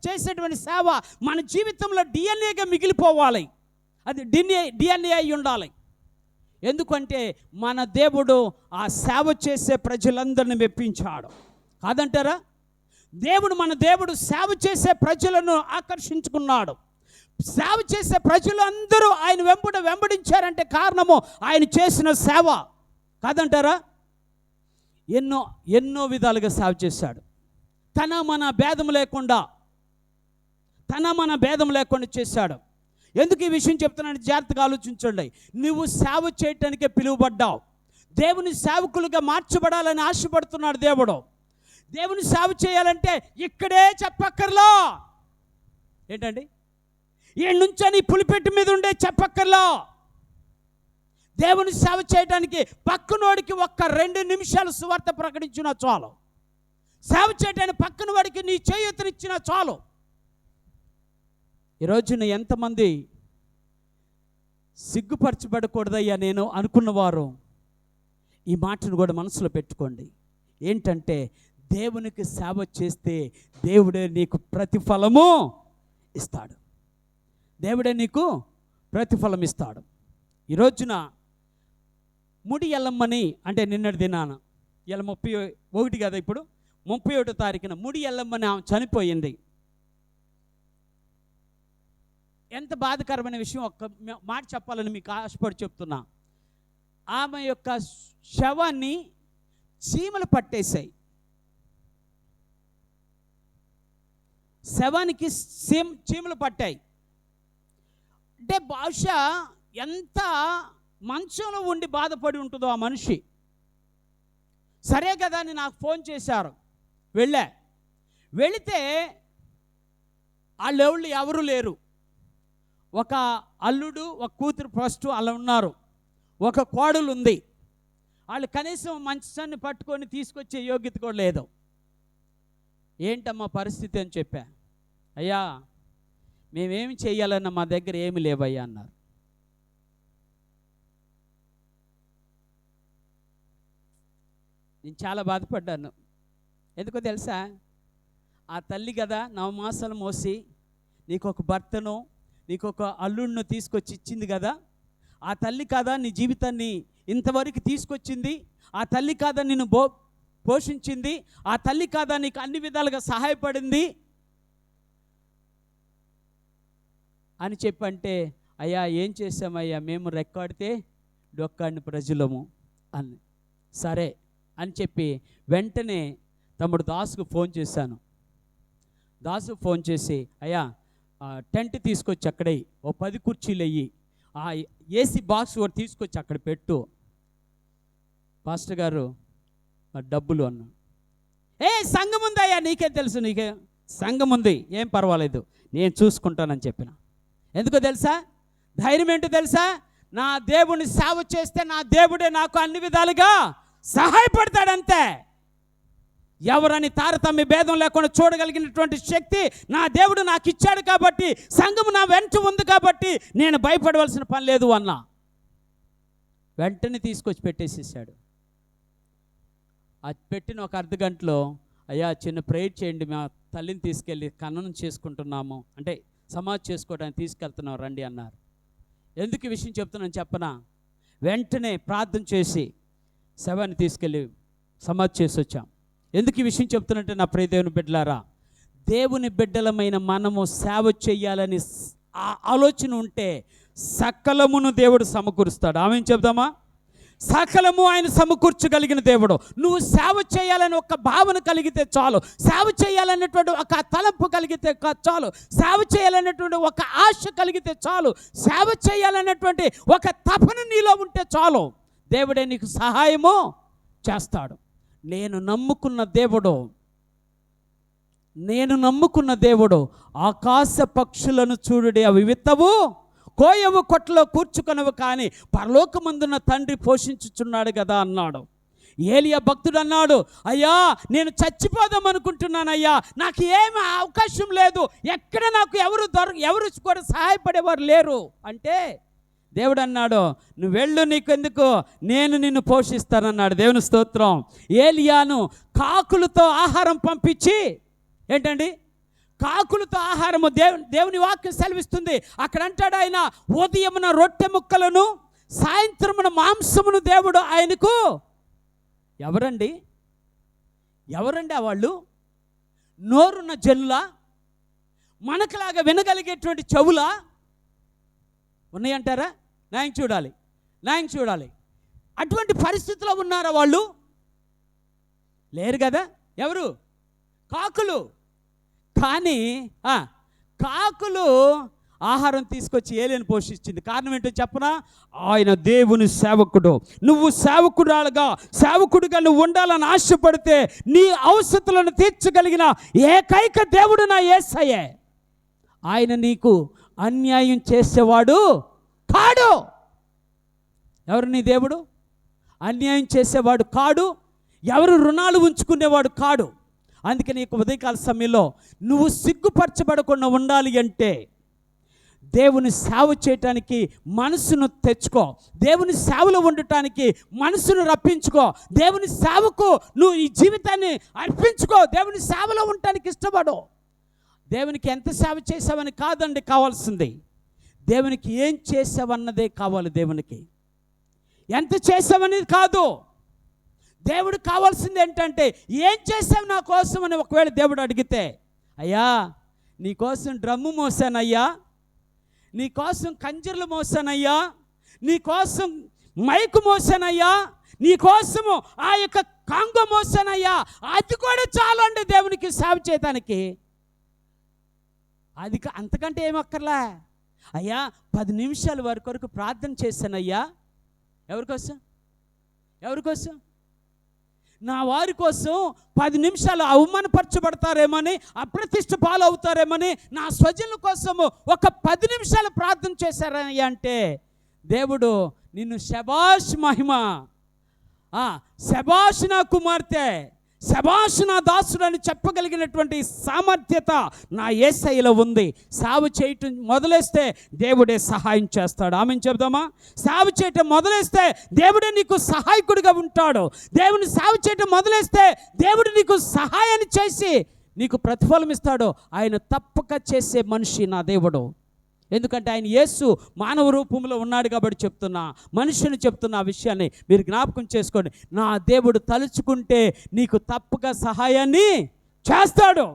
[SPEAKER 1] చేసేటువంటి సేవ మన జీవితంలో డిఎన్ఏగా మిగిలిపోవాలి. అది డిఎన్ఏ అయి ఉండాలి. ఎందుకంటే మన దేవుడు ఆ సేవ చేసే ప్రజలందరిని మెప్పించాడు. కాదంటారా? మన దేవుడు సేవ చేసే ప్రజలను ఆకర్షించుకున్నాడు. సేవ చేసే ప్రజలు అందరూ ఆయన వెంబడించారంటే కారణము ఆయన చేసిన సేవ. కాదంటారా? ఎన్నో విధాలుగా సేవ చేశాడు. తన మన భేదం లేకుండా చేశాడు. ఎందుకు ఈ విషయం చెప్తున్నాను? జాగ్రత్తగా ఆలోచించండి. నువ్వు సేవ చేయటానికే పిలువబడ్డావు. దేవుని సేవకులుగా మార్చబడాలని ఆశపడుతున్నాడు దేవుడు. దేవుని సేవ చేయాలంటే ఇక్కడే చెప్పక్కర్లా. ఏంటండి? ఈ నుంచని పులిపెట్టు మీద ఉండే చెప్పక్కర్లా. దేవుని సేవ చేయడానికి పక్కనోడికి ఒక్క 2 నిమిషాలు సువార్త ప్రకటించినా చాలు. సేవ చేయడానికి పక్కన వాడికి నీ చేయూతనిచ్చినా చాలు. ఈరోజున ఎంతమంది సిగ్గుపరచబడకూడదయ్యా నేను అనుకున్నవారు ఈ మాటను కూడా మనసులో పెట్టుకోండి. ఏంటంటే దేవునికి సేవ చేస్తే దేవుడే నీకు ప్రతిఫలము ఇస్తాడు. దేవుడే నీకు ప్రతిఫలం ఇస్తాడు. ఈరోజున ముడి ఎల్లమ్మని అంటే నిన్నటి దినాన ఇలా 31 కదా, ఇప్పుడు 31వ తారీఖున ముడి ఎల్లమ్మని ఆమె చనిపోయింది. ఎంత బాధకరమైన విషయం, ఒక్క మాట చెప్పాలని మీకు ఆశపడి చెప్తున్నా. ఆమె యొక్క శవాన్ని చీమలు పట్టేశాయి. శవానికి చీమలు పట్టాయి. అంటే బహుశా ఎంత మంచంలో ఉండి బాధపడి ఉంటుందో ఆ మనిషి. సరే కదా అని నాకు ఫోన్ చేశారు. వెళితే వాళ్ళు ఎవరు లేరు. ఒక అల్లుడు, ఒక కూతురు ఫస్ట్ అలా ఉన్నారు, ఒక కోడలు ఉంది. వాళ్ళు కనీసం మంచాన్ని పట్టుకొని తీసుకొచ్చే యోగ్యత కూడా లేదు. ఏంటమ్మా పరిస్థితి అని చెప్పా. అయ్యా మేమేమి చేయాలన్నా మా దగ్గర ఏమి లేవయ్యా అన్నారు. నేను చాలా బాధపడ్డాను. ఎందుకో తెలుసా, ఆ తల్లి కదా 9 మాసాలు మోసి నీకు ఒక భర్తను, నీకు ఒక అల్లుడిని తీసుకొచ్చి ఇచ్చింది కదా. ఆ తల్లి కాదా నీ జీవితాన్ని ఇంతవరకు తీసుకొచ్చింది? ఆ తల్లి కాదా నిన్ను పోషించింది? ఆ తల్లి కాదా నీకు అన్ని విధాలుగా సహాయపడింది అని చెప్పంటే, అయ్యా ఏం చేసామయ్యా, మేము రెక్కాడితే డొక్కాడిని ప్రజలము అని. సరే అని చెప్పి వెంటనే తమ్ముడు దాసుకు ఫోన్ చేశాను. దాసు ఫోన్ చేసి, అయ్యా టెంట్ తీసుకొచ్చి అక్కడే ఓ 10 కుర్చీలు అయ్యి ఆ ఏసీ బాక్స్ ఒకటి తీసుకొచ్చి అక్కడ పెట్టు పాస్టర్ గారు, డబ్బులు అన్నా. సంఘం ఉందయ్యా, నీకేం తెలుసు, నీకే సంఘం ఉంది, ఏం పర్వాలేదు నేను చూసుకుంటానని చెప్పిన. ఎందుకో తెలుసా, ధైర్యం ఏంటో తెలుసా, నా దేవుని సేవ చేస్తే నా దేవుడే నాకు అన్ని విధాలుగా సహాయపడతాడంతే. ఎవరని తారతమ్య భేదం లేకుండా చూడగలిగినటువంటి శక్తి నా దేవుడు నాకు ఇచ్చాడు కాబట్టి, సంఘం నా వెంట ఉంది కాబట్టి నేను భయపడవలసిన పని లేదు అన్నా. వెంటనే తీసుకొచ్చి పెట్టేసేసాడు. అది పెట్టిన ఒక అర్ధ గంటలో, అయ్యా చిన్న ప్రేయర్ చేయండి, మా తల్లిని తీసుకెళ్ళి ఖననం చేసుకుంటున్నాము, అంటే సమాధి చేసుకోవడానికి తీసుకెళ్తున్నాం రండి అన్నారు. ఎందుకు ఈ విషయం చెప్తున్నాను చెప్పనా, వెంటనే ప్రార్థన చేసి శవాన్ని తీసుకెళ్ళి సమాధి చేసి వచ్చాం. ఎందుకు ఈ విషయం చెప్తున్నట్టే నా ప్రియ దేవుని బిడ్డలారా, దేవుని బిడ్డలమైన మనము సేవ చేయాలని ఆలోచన ఉంటే సకలమును దేవుడు సమకూరుస్తాడు. ఆమెను చెప్దామా? సకలము ఆయన సమకూర్చగలిగిన దేవుడు. నువ్వు సేవ చేయాలని ఒక భావన కలిగితే చాలు, సేవ చేయాలనేటువంటి ఒక తలంపు కలిగితే చాలు, సేవ చేయాలనేటువంటి ఒక ఆశ కలిగితే చాలు, సేవ చేయాలనేటువంటి ఒక తపన నీలో ఉంటే చాలు, దేవుడే నీకు సహాయము చేస్తాడు. నేను నమ్ముకున్న దేవుడు ఆకాశ పక్షులను చూడుడి, అవి విత్తవు, కోయవు, కొట్టలో కూర్చుకొనవు, కానీ పరలోకమందున్న తండ్రి పోషించుచున్నాడు కదా అన్నాడు. ఏలియా భక్తుడు అన్నాడు, అయ్యా నేను చచ్చిపోదాం అనుకుంటున్నానయ్యా, నాకు ఏమి అవకాశం లేదు, ఎక్కడ నాకు ఎవరు కూడా సహాయపడేవారు లేరు అంటే, దేవుడు అన్నాడు, నువ్వు వెళ్ళు, నీకెందుకు, నేను నిన్ను పోషిస్తానన్నాడు. దేవుని స్తోత్రం. ఏలియాను కాకులతో ఆహారం పంపించి, ఏంటండి కాకులతో ఆహారము, దేవుని వాక్యం సెలవిస్తుంది. అక్కడ అంటాడు ఆయన, ఉదయమున రొట్టె ముక్కలను, సాయంత్రమున మాంసమును దేవుడు ఆయనకు. ఎవరండి ఆ వాళ్ళు? నోరున్న జనులా? మనకులాగా వినగలిగేటువంటి చెవులా ఉన్నాయంటారా? న్యాయం చూడాలి. అటువంటి పరిస్థితిలో ఉన్నారా వాళ్ళు? లేరు కదా. ఎవరు? కాకులు. కానీ కాకులు ఆహారం తీసుకొచ్చి ఏలియను పోషించింది. కారణం ఏంటో చెప్పనా? ఆయన దేవుని సేవకుడు. నువ్వు సేవకుడిగా నువ్వు ఉండాలని ఆశపడితే నీ అవసరతలను తీర్చగలిగిన ఏకైక దేవుడు నా యేసయ్యే. ఆయన నీకు అన్యాయం చేసేవాడు కాడు. ఎవరు నీ దేవుడు? అన్యాయం చేసేవాడు కాడు, ఎవరు రుణాలు ఉంచుకునేవాడు కాడు. అందుకే నీకు ఉదయకాల సమయంలో నువ్వు సిగ్గుపరచబడకుండా ఉండాలి అంటే దేవుని సేవ చేయటానికి మనసును తెచ్చుకో, దేవుని సేవలో ఉండటానికి మనసును రప్పించుకో, దేవుని సేవకు నువ్వు ఈ జీవితాన్ని అర్పించుకో, దేవుని సేవలో ఉండటానికి ఇష్టపడు. దేవునికి ఎంత సేవ చేసావని కాదండి కావాల్సింది, దేవునికి ఏం చేసావన్నదే కావాలి. దేవునికి ఎంత చేసావనేది కాదు, దేవుడు కావాల్సింది ఏంటంటే ఏం చేసావు నా కోసం అని ఒకవేళ దేవుడు అడిగితే, అయ్యా నీకోసం డ్రమ్ము మోసానయ్యా, నీకోసం కంజర్లు మోసానయ్యా, నీకోసం మైకు మోసానయ్యా, నీకోసము ఆ యొక్క కాంగో మోసానయ్యా, అది కూడా చాలండి దేవునికి సేవ చేయటానికి. అది అంతకంటే ఏమక్కర్లా. అయ్యా 10 నిమిషాలు వారి కొరకు ప్రార్థన చేశానయ్యా. ఎవరికోసం? ఎవరికోసం? నా వారి కోసం 10 నిమిషాలు అవమానపరచబడతారేమని, అప్రతిష్ట పాలవుతారేమని నా స్వజనుల కోసము ఒక 10 నిమిషాలు ప్రార్థన చేశారయ్యా అంటే దేవుడు నిన్ను శబాష్ మహిమ, శబాష్ నా కుమార్తె, శబాష్ నా దాసుడు అని చెప్పగలిగినటువంటి సామర్థ్యత నా యేసయ్యలో ఉంది. సేవ చేయటం మొదలేస్తే దేవుడే సహాయం చేస్తాడు. ఆమెను చెప్దామా? సేవ చేయటం మొదలేస్తే దేవుడే నీకు సహాయకుడిగా ఉంటాడు. దేవుని సేవ చేయటం మొదలేస్తే దేవుడు నీకు సహాయాన్ని చేసి నీకు ప్రతిఫలం ఇస్తాడు. ఆయన తప్పక చేసే మనిషి నా దేవుడు. ఎందుకంటే ఆయన యేసు మానవ రూపంలో ఉన్నాడు కాబట్టి చెప్తున్నా, మనుషుని చెప్తున్న ఆ విషయాన్ని మీరు జ్ఞాపకం చేసుకోండి. నా దేవుడు తలుచుకుంటే నీకు తప్పక సహాయాన్ని చేస్తాడు.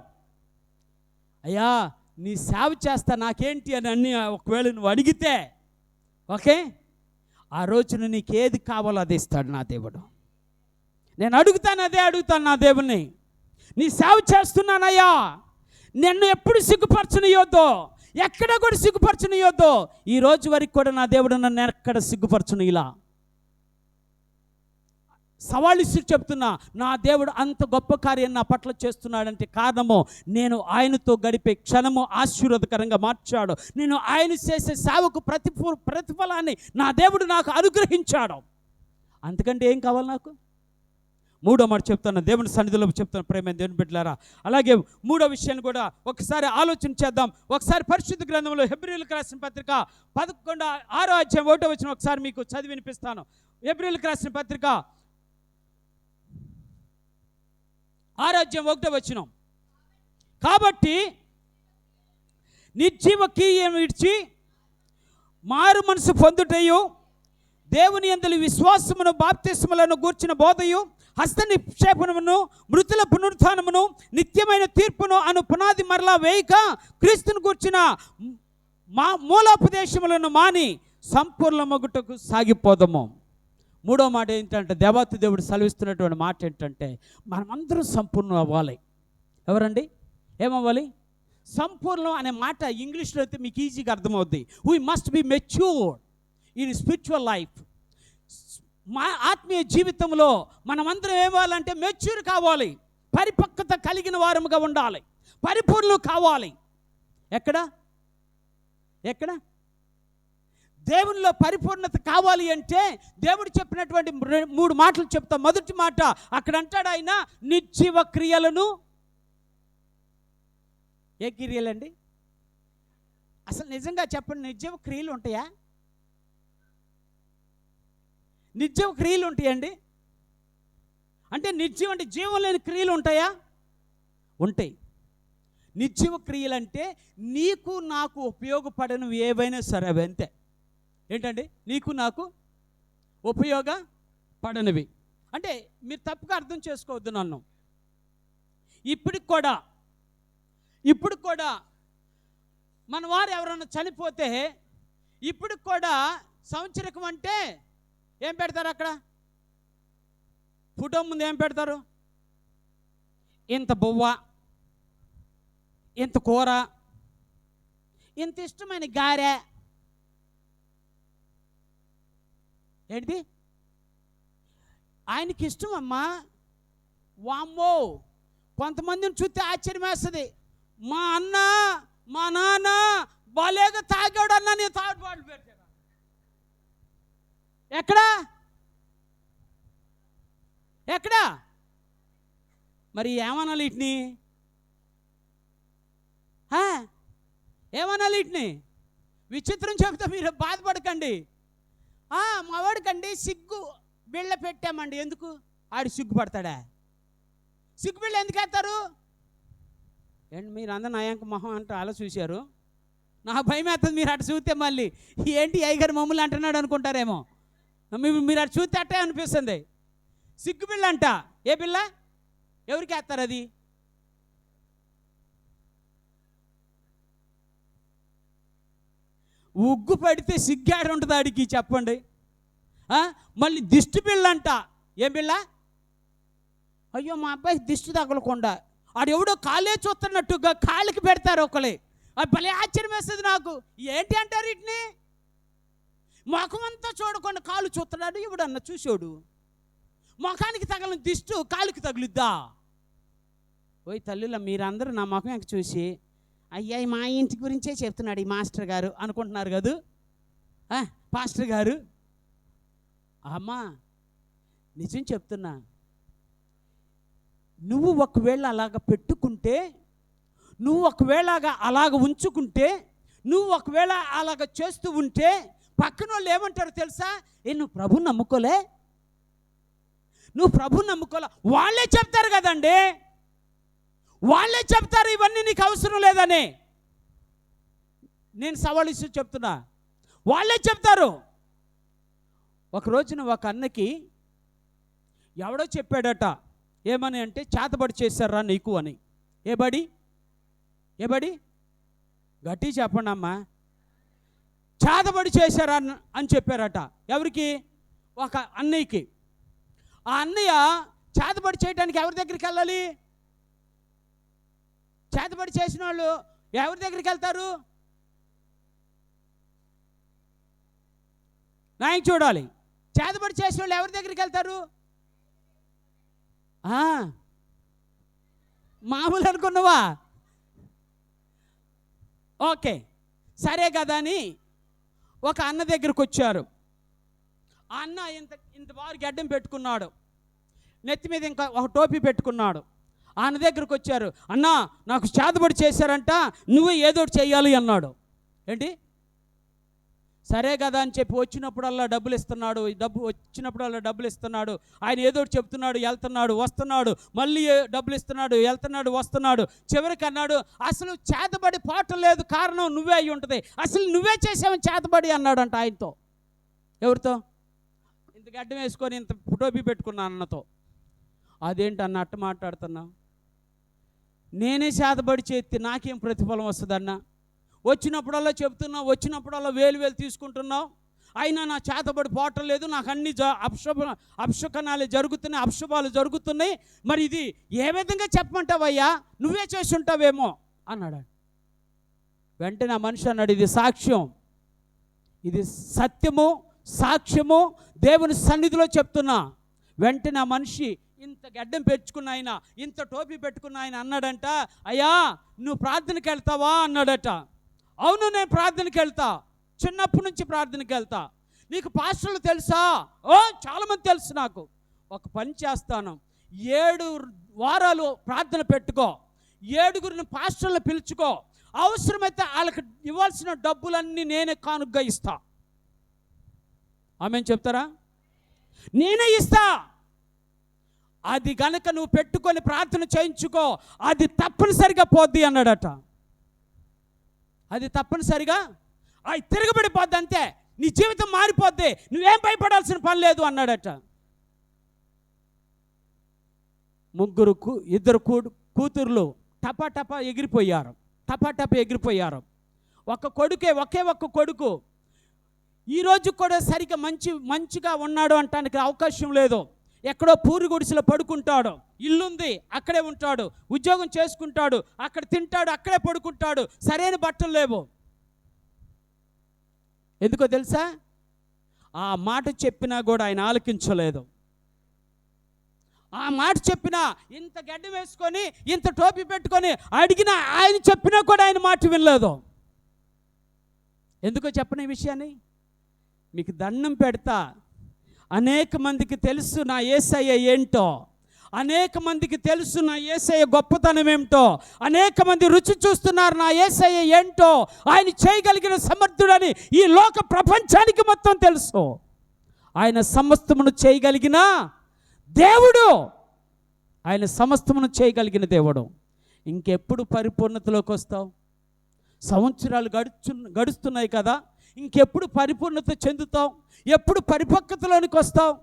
[SPEAKER 1] అయ్యా నీ సేవ చేస్తా నాకేంటి అని అన్ని ఒకవేళ నువ్వు అడిగితే ఓకే, ఆ రోజున నీకేది కావాలో అది ఇస్తాడు నా దేవుడు. నేను అడుగుతాను, అదే అడుగుతాను నా దేవుణ్ణి. నీ సేవ చేస్తున్నానయ్యా, నిన్ను ఎప్పుడు సిగ్గుపరచనియొద్దు, ఎక్కడ కూడా సిగ్గుపరచనియొద్దు. ఈ రోజు వరకు కూడా నా దేవుడు నన్ను ఎక్కడ సిగ్గుపరచను. ఇలా సవాళ్ళు ఇచ్చి చెప్తున్నా, నా దేవుడు అంత గొప్ప కార్యం నా పట్ల చేస్తున్నాడంటే కారణము నేను ఆయనతో గడిపే క్షణము ఆశీర్వాదకరంగా మార్చాడు. నేను ఆయన చేసే సేవకు ప్రతిఫలాన్ని నా దేవుడు నాకు అనుగ్రహించాడు. అంతకంటే ఏం కావాలి నాకు? మూడో మాట చెప్తాను, దేవుని సన్నిధిలో చెప్తాను ప్రేమైన దేవుని బిడ్డలారా. అలాగే మూడో విషయాన్ని కూడా ఒకసారి ఆలోచన చేద్దాం. ఒకసారి పరిశుద్ధ గ్రంథంలో హెబ్రీయులకు రాసిన పత్రిక 6వ అధ్యాయం 1వ వచనం ఒకసారి మీకు చదివి వినిపిస్తాను. హెబ్రీయులకు రాసిన పత్రిక 6వ అధ్యాయం 1వ వచనం. కాబట్టి నిర్జీవ క్రియను విడిచి మారు మనసు పొందుటయు, దేవుని యందు విశ్వాసమును బాప్తిస్మలను గూర్చిన బోధయు, హస్త నిక్షేపణమును, మృతుల పునరుత్థానమును, నిత్యమైన తీర్పును అను పునాది మరలా వేయక క్రీస్తును గూర్చిన మూలోపదేశములను మాని సంపూర్ణ మొగుటకు సాగిపోదము. మూడో మాట ఏంటంటే, దేవాతి దేవుడు సెలవిస్తున్నటువంటి మాట ఏంటంటే, మనమందరం సంపూర్ణం అవ్వాలి. ఎవరండి? ఏమవ్వాలి? సంపూర్ణం అనే మాట ఇంగ్లీష్లో అయితే మీకు ఈజీగా అర్థమవుద్ది. We must be matured in spiritual life. మా ఆత్మీయ జీవితంలో మనమందరం ఏమాలంటే మెచ్యూర్ కావాలి, పరిపక్వత కలిగిన వారముగా ఉండాలి, పరిపూర్ణం కావాలి. ఎక్కడ? దేవునిలో పరిపూర్ణత కావాలి అంటే దేవుడు చెప్పినటువంటి 3 మాటలు చెప్తా. మొదటి మాట అక్కడ అంటాడు ఆయన, నిర్జీవ క్రియలను. ఏ క్రియలండి? అసలు నిజంగా చెప్పండి, నిర్జీవ క్రియలు ఉంటాయా? నిర్జీవ క్రియలు ఉంటాయండి? అంటే నిర్జీవం అంటే జీవం లేని క్రియలు ఉంటాయా? ఉంటాయి. నిర్జీవ క్రియలు అంటే నీకు నాకు ఉపయోగపడనివి ఏవైనా సరే అవి అంతే. ఏంటండి? నీకు నాకు ఉపయోగపడనివి అంటే మీరు తప్పుగా అర్థం చేసుకోవద్దు నన్ను. ఇప్పటికి కూడా మన వారు ఎవరైనా చనిపోతే ఇప్పటికి కూడా సంవత్సరకం అంటే ఏం పెడతారు? అక్కడ ఫోటో ముందు ఏం పెడతారు? ఇంత బువ్వ, ఇంత కూర, ఇంత ఇష్టమైన గారె. ఏంటిది? ఆయనకి ఇష్టం అమ్మా. వామ్మో, కొంతమందిని చూస్తే ఆశ్చర్యం వేస్తుంది. మా అన్న మా నాన్న బాలేగా తాగాడు అన్న, నేను తాగుడు పెట్టాను. ఎక్కడా ఎక్కడా మరి ఏమనాలి వీటిని? ఏమనాలి వీటిని? విచిత్రం చెబుతా, మీరు బాధపడకండి. మావాడికండి సిగ్గు బిళ్ళ పెట్టామండి. ఎందుకు? ఆడు సిగ్గుపడతాడా? సిగ్గు బిళ్ళ ఎందుకు వేస్తారు? ఏంటి మీరు అందరూ నాయాంక మొహం అంటే అలా చూశారు. నా భయం వేస్తుంది మీరు అటు చూస్తే. మళ్ళీ ఏంటి అయ్యగారు మమ్మల్ని అంటున్నాడు అనుకుంటారేమో. మీరు అటు చూస్తే అట్టే అనిపిస్తుంది. సిగ్గు బిళ్ళ అంట. ఏ బిళ్ళ? ఎవరికి వేస్తారు అది? ఉగ్గు పడితే సిగ్గాడు ఉంటుంది ఆడికి, చెప్పండి. మళ్ళీ దిష్టి బిళ్ళ అంట. ఏం బిళ్ళ? అయ్యో మా అబ్బాయి దిష్టి తగలకుండా ఆడు ఎవడో కాళ్ళే చూస్తున్నట్టుగా కాళ్ళకి పెడతారు ఒకళ్ళే. అది భలే ఆశ్చర్యం వేస్తుంది నాకు. ఏంటి అంటారు వీటిని? ముఖమంతా చూడకుండా కాళ్ళు చూస్తున్నాడు ఎవడన్నా చూసాడు. ముఖానికి తగలని దిష్టు కాళ్ళకి తగులుద్దా? ఓయ్ తల్లిలా మీరందరూ నా ముఖం వెనక చూసి అయ్యా మా ఇంటి గురించే చెప్తున్నాడు ఈ మాస్టర్ గారు అనుకుంటున్నారు కదూ. పాస్టర్ గారు అమ్మా నిజం చెప్తున్నా, నువ్వు ఒకవేళ అలాగ పెట్టుకుంటే, నువ్వు ఒకవేళ అలాగ ఉంచుకుంటే, నువ్వు ఒకవేళ అలాగ చేస్తూ ఉంటే పక్కన వాళ్ళు ఏమంటారు తెలుసా? నువ్వు ప్రభుని నమ్ముకోలే, నువ్వు ప్రభుని నమ్ముకోలే. వాళ్ళే చెప్తారు కదండి, వాళ్ళే చెప్తారు ఇవన్నీ నీకు అవసరం లేదని. నేను సవాల్ ఇస్తూ చెప్తున్నా, వాళ్ళే చెప్తారు. ఒక రోజున ఒక అన్నకి ఎవడో చెప్పాడట, ఏమని అంటే చేతబడి చేశారా నీకు అని. ఏ బడి గట్టి చెప్పండి అమ్మా. చేతబడి చేశారా అని చెప్పారట. ఎవరికి? ఒక అన్నయ్యకి. ఆ అన్నయ్య చేతబడి చేయడానికి ఎవరి దగ్గరికి వెళ్ళాలి? చేతబడి చేసిన వాళ్ళు ఎవరి దగ్గరికి వెళ్తారు? నాయన చూడాలి. చేతబడి చేసిన వాళ్ళు ఎవరి దగ్గరికి వెళ్తారు? మామూలు అనుకున్నావా? ఓకే సరే కదా అని ఒక అన్న దగ్గరికి వచ్చారు. ఆ అన్న ఇంత వారు గడ్డం పెట్టుకున్నాడు, నెత్తి మీద ఇంకా ఒక టోపీ పెట్టుకున్నాడు. ఆ అన్న దగ్గరికి వచ్చారు. అన్న నాకు చేతబడి చేశారంట, నువ్వే ఏదో ఒకటి చెయ్యాలి అన్నాడు. ఏంటి? సరే కదా అని చెప్పి వచ్చినప్పుడల్లా డబ్బులు ఇస్తున్నాడు, వచ్చినప్పుడల్లా డబ్బులు ఇస్తున్నాడు. ఆయన ఏదో ఒకటి చెప్తున్నాడు, వెళ్తున్నాడు వస్తున్నాడు, మళ్ళీ డబ్బులు ఇస్తున్నాడు, వెళ్తున్నాడు వస్తున్నాడు. చివరికి అన్నాడు, అసలు చేతబడి పోవటం లేదు, కారణం నువ్వే అయి ఉంటుంది, అసలు నువ్వే చేసావని చేతబడి అన్నాడంట ఆయనతో. ఎవరితో? ఇంత గడ్డం వేసుకొని ఇంత టోపీ పెట్టుకున్నా అన్నతో. అదేంటి అన్న అట్ట మాట్లాడుతున్నావు? నేనే చేతబడి చేస్తే నాకేం ప్రతిఫలం వస్తుందన్న? వచ్చినప్పుడల్లా చెప్తున్నావు, వచ్చినప్పుడల్లా వేలు తీసుకుంటున్నావు, అయినా నా చేతబడి పోవటం లేదు, నాకు అన్ని అపశకనాలు జరుగుతున్నాయి, అపశుభాలు జరుగుతున్నాయి. మరి ఇది ఏ విధంగా చెప్పమంటావయ్యా? నువ్వే చేసి ఉంటావేమో అన్నాడు. వెంటనే ఆ మనిషి అన్నాడు, ఇది సాక్ష్యం, ఇది సత్యము, సాక్ష్యము, దేవుని సన్నిధిలో చెప్తున్నా. వెంటనే ఆ మనిషి ఇంత గడ్డం పెంచుకున్న ఆయన, ఇంత టోపీ పెట్టుకున్న ఆయన అన్నాడంట, అయ్యా నువ్వు ప్రార్థనకి వెళ్తావా అన్నాడట. అవును నేను ప్రార్థనకి వెళ్తా, చిన్నప్పటి నుంచి ప్రార్థనకి వెళ్తా. నీకు పాస్టర్లు తెలుసా? చాలామంది తెలుసు నాకు. ఒక పని చేస్తాను, 7 వారాలు ప్రార్థన పెట్టుకో, 7గురిని పాస్టర్లు పిలుచుకో, అవసరమైతే వాళ్ళకి ఇవ్వాల్సిన డబ్బులన్నీ నేనే కానుకగా ఇస్తా. ఆమెను చెప్తారా? నేనే ఇస్తా. అది గనక నువ్వు పెట్టుకొని ప్రార్థన చేయించుకో, అది తప్పనిసరిగా పోద్ది అన్నాడట. అది తప్పనిసరిగా అది తిరగబడిపోద్ది, అంతే, నీ జీవితం మారిపోద్ది, నువ్వేం భయపడాల్సిన పని లేదు అన్నాడట. ఇద్దరు కూతుర్లు టపా ఎగిరిపోయారు. ఒకే ఒక్క కొడుకు ఈరోజు కూడా సరిగ్గా మంచిగా ఉన్నాడు అంటానికి అవకాశం లేదు. ఎక్కడో పూరి గుడిసెలో పడుకుంటాడు, ఇల్లుంది అక్కడే ఉంటాడు, ఉద్యోగం చేసుకుంటాడు, అక్కడ తింటాడు, అక్కడే పడుకుంటాడు, సరైన బట్టలు లేవు. ఎందుకో తెలుసా? ఆ మాట చెప్పినా కూడా ఆయన ఆలకించలేదు. ఆ మాట చెప్పినా, ఇంత గడ్డ వేసుకొని ఇంత టోపీ పెట్టుకొని అడిగినా, ఆయన చెప్పినా కూడా ఆయన మాట వినలేదు. ఎందుకో చెప్పని విషయాన్ని మీకు దండం పెడతా, అనేక మందికి తెలుసు నా యేసయ్య ఏంటో, అనేక మందికి తెలుసు నా యేసయ్య గొప్పతనం ఏమిటో, అనేక మంది రుచి చూస్తున్నారు నా యేసయ్య ఏంటో, ఆయన చేయగలిగిన సమర్థుడని ఈ లోక ప్రపంచానికి మొత్తం తెలుసు. ఆయన సమస్తమును చేయగలిగిన దేవుడు, ఆయన సమస్తమును చేయగలిగిన దేవుడు. ఇంకెప్పుడు పరిపూర్ణతలోకి వస్తావు? సంవత్సరాలు గడుస్తున్నాయి కదా, ఇంకెప్పుడు పరిపూర్ణత చెందుతావు? ఎప్పుడు పరిపక్వతలోనికి వస్తావు?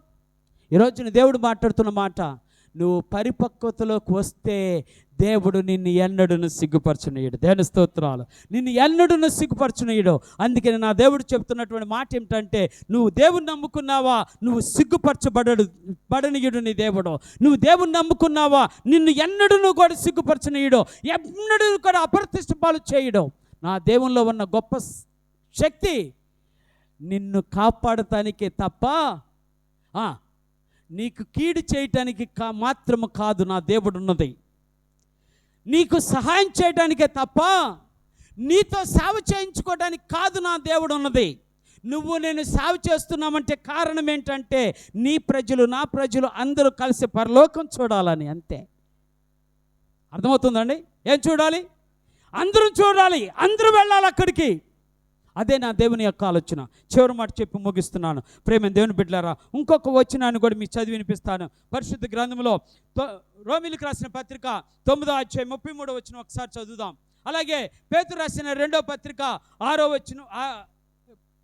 [SPEAKER 1] ఈరోజున దేవుడు మాట్లాడుతున్న మాట, నువ్వు పరిపక్వతలోకి వస్తే దేవుడు నిన్ను ఎన్నడూను సిగ్గుపరచునీయుడు. దేవుని స్తోత్రాలు. నిన్ను ఎన్నడూను సిగ్గుపరచునీయుడు. అందుకని నా దేవుడు చెప్తున్నటువంటి మాట ఏమిటంటే, నువ్వు దేవుని నమ్ముకున్నావా, నువ్వు సిగ్గుపరచబడనీయుడు నీ దేవుడు. నువ్వు దేవుని నమ్ముకున్నావా, నిన్ను ఎన్నడూను కూడా సిగ్గుపరచునీయుడు, ఎన్నడూ కూడా అప్రతిష్ట పాలు చేయడు. నా దేవునిలో ఉన్న గొప్ప శక్తి నిన్ను కాపాడటానికే తప్ప నీకు కీడు చేయటానికి మాత్రము కాదు. నా దేవుడు ఉన్నది నీకు సహాయం చేయడానికే తప్ప నీతో సేవ చేయించుకోవడానికి కాదు. నా దేవుడు ఉన్నది. నువ్వు నేను సేవ చేస్తున్నామంటే కారణం ఏంటంటే, నీ ప్రజలు నా ప్రజలు అందరూ కలిసి పరలోకం చూడాలని, అంతే. అర్థమవుతుందండి? ఏం చూడాలి? అందరూ చూడాలి, అందరూ వెళ్ళాలి అక్కడికి. అదే నా దేవుని యొక్క ఆలోచన. చివరి మాట చెప్పి ముగిస్తున్నాను. ప్రేమ దేవుని బిడ్డలారా, ఇంకొక వచనాన్ని కూడా మీకు చదివి వినిపిస్తాను. పరిశుద్ధ గ్రంథంలో రోమీయులకు రాసిన పత్రిక 9వ అధ్యాయం 33వ వచనం ఒకసారి చదువుదాం. అలాగే పేతురు రాసిన 2వ పత్రిక 6వ వచనం,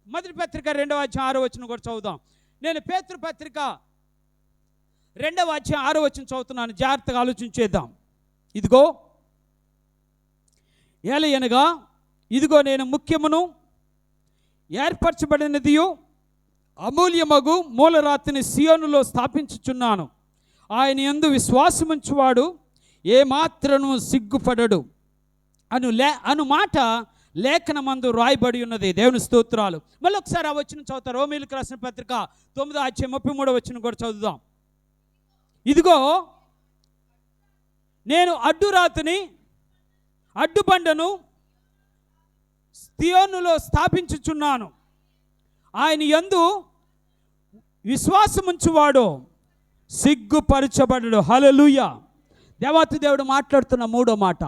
[SPEAKER 1] మొదటి పత్రిక 2వ అధ్యాయం 6వ వచనం కూడా చదువుదాం. నేను పేతురు పత్రిక 2వ అధ్యాయం 6వ వచనం చదువుతున్నాను. జాగ్రత్తగా ఆలోచించేద్దాం. ఇదిగో ఏలయనగా ఇదిగో నేను ముఖ్యమును ఏర్పరచబడినదియు అమూల్యమగు మూలరాతిని సియోనులో స్థాపించుచున్నాను. ఆయన యందు విశ్వాసముంచువాడు ఏమాత్రను సిగ్గుపడడు అను మాట లేఖనమందు రాయబడి ఉన్నది. దేవుని స్తోత్రాలు. మళ్ళీ ఒకసారి ఆ వచనం చదువుతారు. రోమీయులకు రాసిన పత్రిక 9వ అధ్యాయం 33వ వచనం కూడా చదువుదాం. ఇదిగో నేను అడ్డురాతిని అడ్డుబండను సియోనులో స్థాపించుచున్నాను. ఆయన యందు విశ్వాసముంచువాడు సిగ్గుపరచబడడు. హల్లెలూయా. దేవాతి దేవుడు మాట్లాడుతున్న మూడో మాట,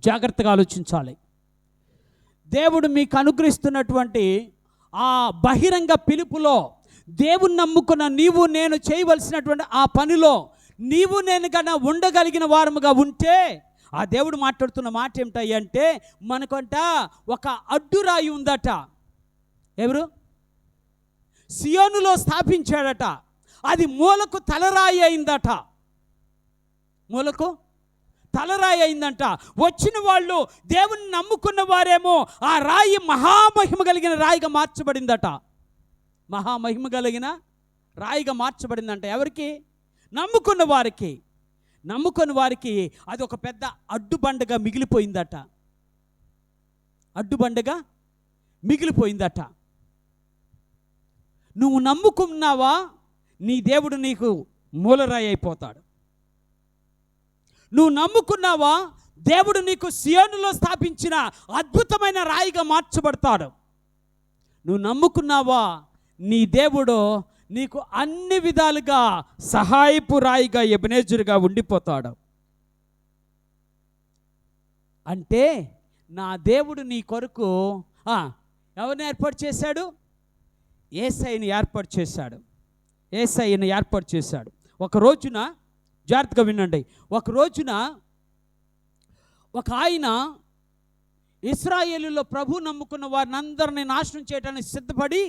[SPEAKER 1] జాగ్రత్తగా ఆలోచించాలి. దేవుడు మీకు అనుగ్రహిస్తున్నటువంటి ఆ బహిరంగ పిలుపులో, దేవుని నమ్ముకున్న నీవు నేను చేయవలసినటువంటి ఆ పనిలో నీవు నేను కన్నా ఉండగలిగిన వారముగా ఉంటే, ఆ దేవుడు మాట్లాడుతున్న మాట ఏమిటంటే, మనకంట ఒక అడ్డురాయి ఉందట. ఎవరు? సియోనులో స్థాపించాడట. అది మూలకు తలరాయి అయిందట. మూలకు తలరాయి అయిందంట. వచ్చిన వాళ్ళు దేవుని నమ్ముకున్న వారేమో ఆ రాయి మహామహిమ కలిగిన రాయిగా మార్చబడిందట. మహామహిమ కలిగిన రాయిగా మార్చబడిందంట. ఎవరికి? నమ్ముకున్న వారికి. నమ్ముకున్న వారికి అది ఒక పెద్ద అడ్డుబండగా మిగిలిపోయిందట. అడ్డుబండగా మిగిలిపోయిందట. నువ్వు నమ్ముకున్నావా, నీ దేవుడు నీకు మూలరాయి అయిపోతాడు. నువ్వు నమ్ముకున్నావా, దేవుడు నీకు సియోనులో స్థాపించిన అద్భుతమైన రాయిగా మార్చబడతాడు. నువ్వు నమ్ముకున్నావా, నీ దేవుడు నీకు అన్ని విధాలుగా సహాయపు రాయిగా ఎబెనేజరుగా ఉండిపోతాడు. అంటే నా దేవుడు నీ కొరకు ఎవరిని ఏర్పాటు చేశాడు? యేసయ్యని ఏర్పాటు చేశాడు. యేసయ్యని ఏర్పాటు చేశాడు. ఒక రోజున, జాగ్రత్తగా వినండి, ఒక రోజున ఒక ఆయన ఇశ్రాయేలులో ప్రభు నమ్ముకున్న వారిని అందరినీ నాశనం చేయడానికి సిద్ధపడి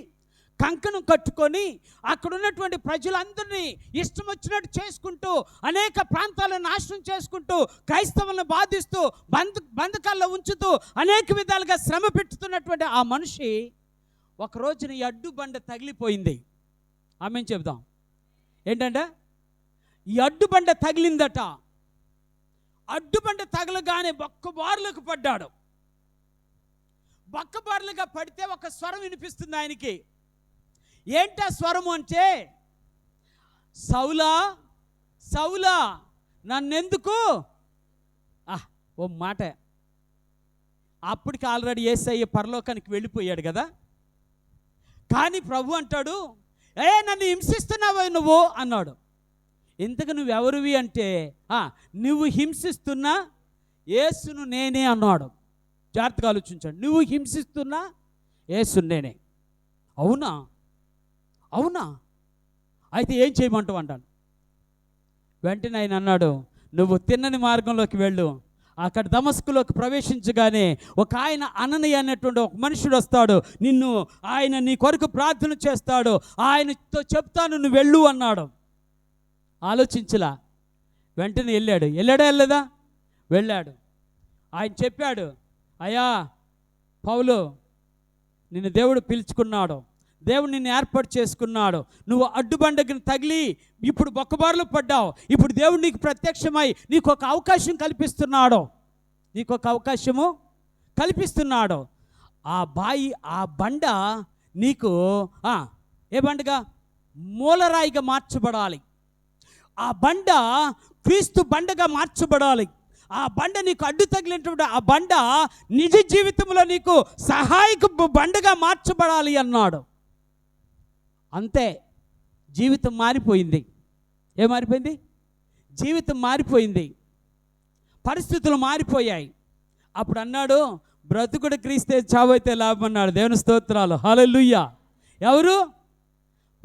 [SPEAKER 1] కంకణం కట్టుకొని అక్కడ ఉన్నటువంటి ప్రజలందరినీ ఇష్టం వచ్చినట్టు చేసుకుంటూ, అనేక ప్రాంతాలను నాశనం చేసుకుంటూ, క్రైస్తవులను బాధిస్తూ, బంధకాల్లో ఉంచుతూ, అనేక విధాలుగా శ్రమ పెట్టుతున్నటువంటి ఆ మనిషి ఒక రోజున ఈ అడ్డుబండ తగిలిపోయింది. ఆమె చెప్దాం. ఏంటంటే ఈ అడ్డుబండ తగిలిందట. అడ్డుబండ తగలగానే బొక్కబారులకు పడ్డాడు. బొక్కబారులుగా పడితే ఒక స్వరం వినిపిస్తుంది ఆయనకి. ఏంటా స్వరము అంటే, సౌలా సౌలా నన్నెందుకు. ఓ మాట, అప్పటికి ఆల్రెడీ యేసయ్య పరలోకానికి వెళ్ళిపోయాడు కదా. కానీ ప్రభు అంటాడు, నన్ను హింసిస్తున్నావా నువ్వు అన్నాడు. ఇంతకు నువ్వెవరివి అంటే నువ్వు హింసిస్తున్నా యేసును నేనే అన్నాడు. జాగ్రత్తగా ఆలోచించండి. నువ్వు హింసిస్తున్నా యేసును నేనే. అవునా? అవునా? అయితే ఏం చేయమంటావు అంటాను. వెంటనే ఆయన అన్నాడు, నువ్వు తిన్నని మార్గంలోకి వెళ్ళు. అక్కడ దమస్కులోకి ప్రవేశించగానే ఒక ఆయన అననీయ అనేటువంటి ఒక మనుషుడు వస్తాడు. ఆయన నీ కొరకు ప్రార్థన చేస్తాడు, ఆయనతో చెప్తాను, నువ్వు వెళ్ళు అన్నాడు. ఆలోచించలా, వెంటనే వెళ్ళాడా? వెళ్ళాడు. ఆయన చెప్పాడు, అయ్యా పౌలు, నిన్ను దేవుడు పిలుచుకున్నాడు, దేవుడు నిన్ను ఏర్పాటు చేసుకున్నాడు. నువ్వు అడ్డుబండకి తగిలి ఇప్పుడు బొక్కబారులు పడ్డావు. ఇప్పుడు దేవుడు నీకు ప్రత్యక్షమై నీకు ఒక అవకాశం కల్పిస్తున్నాడు. ఆ బండ నీకు ఏ బండగా? మూలరాయిగా మార్చబడాలి. ఆ బండ క్రీస్తు బండగా మార్చబడాలి. ఆ బండ నీకు అడ్డు తగిలినటువంటి ఆ బండ నిజ జీవితంలో నీకు సహాయక బండగా మార్చబడాలి అన్నాడు. అంతే, జీవితం మారిపోయింది. ఏం మారిపోయింది? జీవితం మారిపోయింది. పరిస్థితులు మారిపోయాయి. అప్పుడు అన్నాడు, బ్రతుకుడు క్రీస్తే చావైతే లాభం అన్నాడు. దేవుని స్తోత్రాలు, హల్లెలూయా. ఎవరు?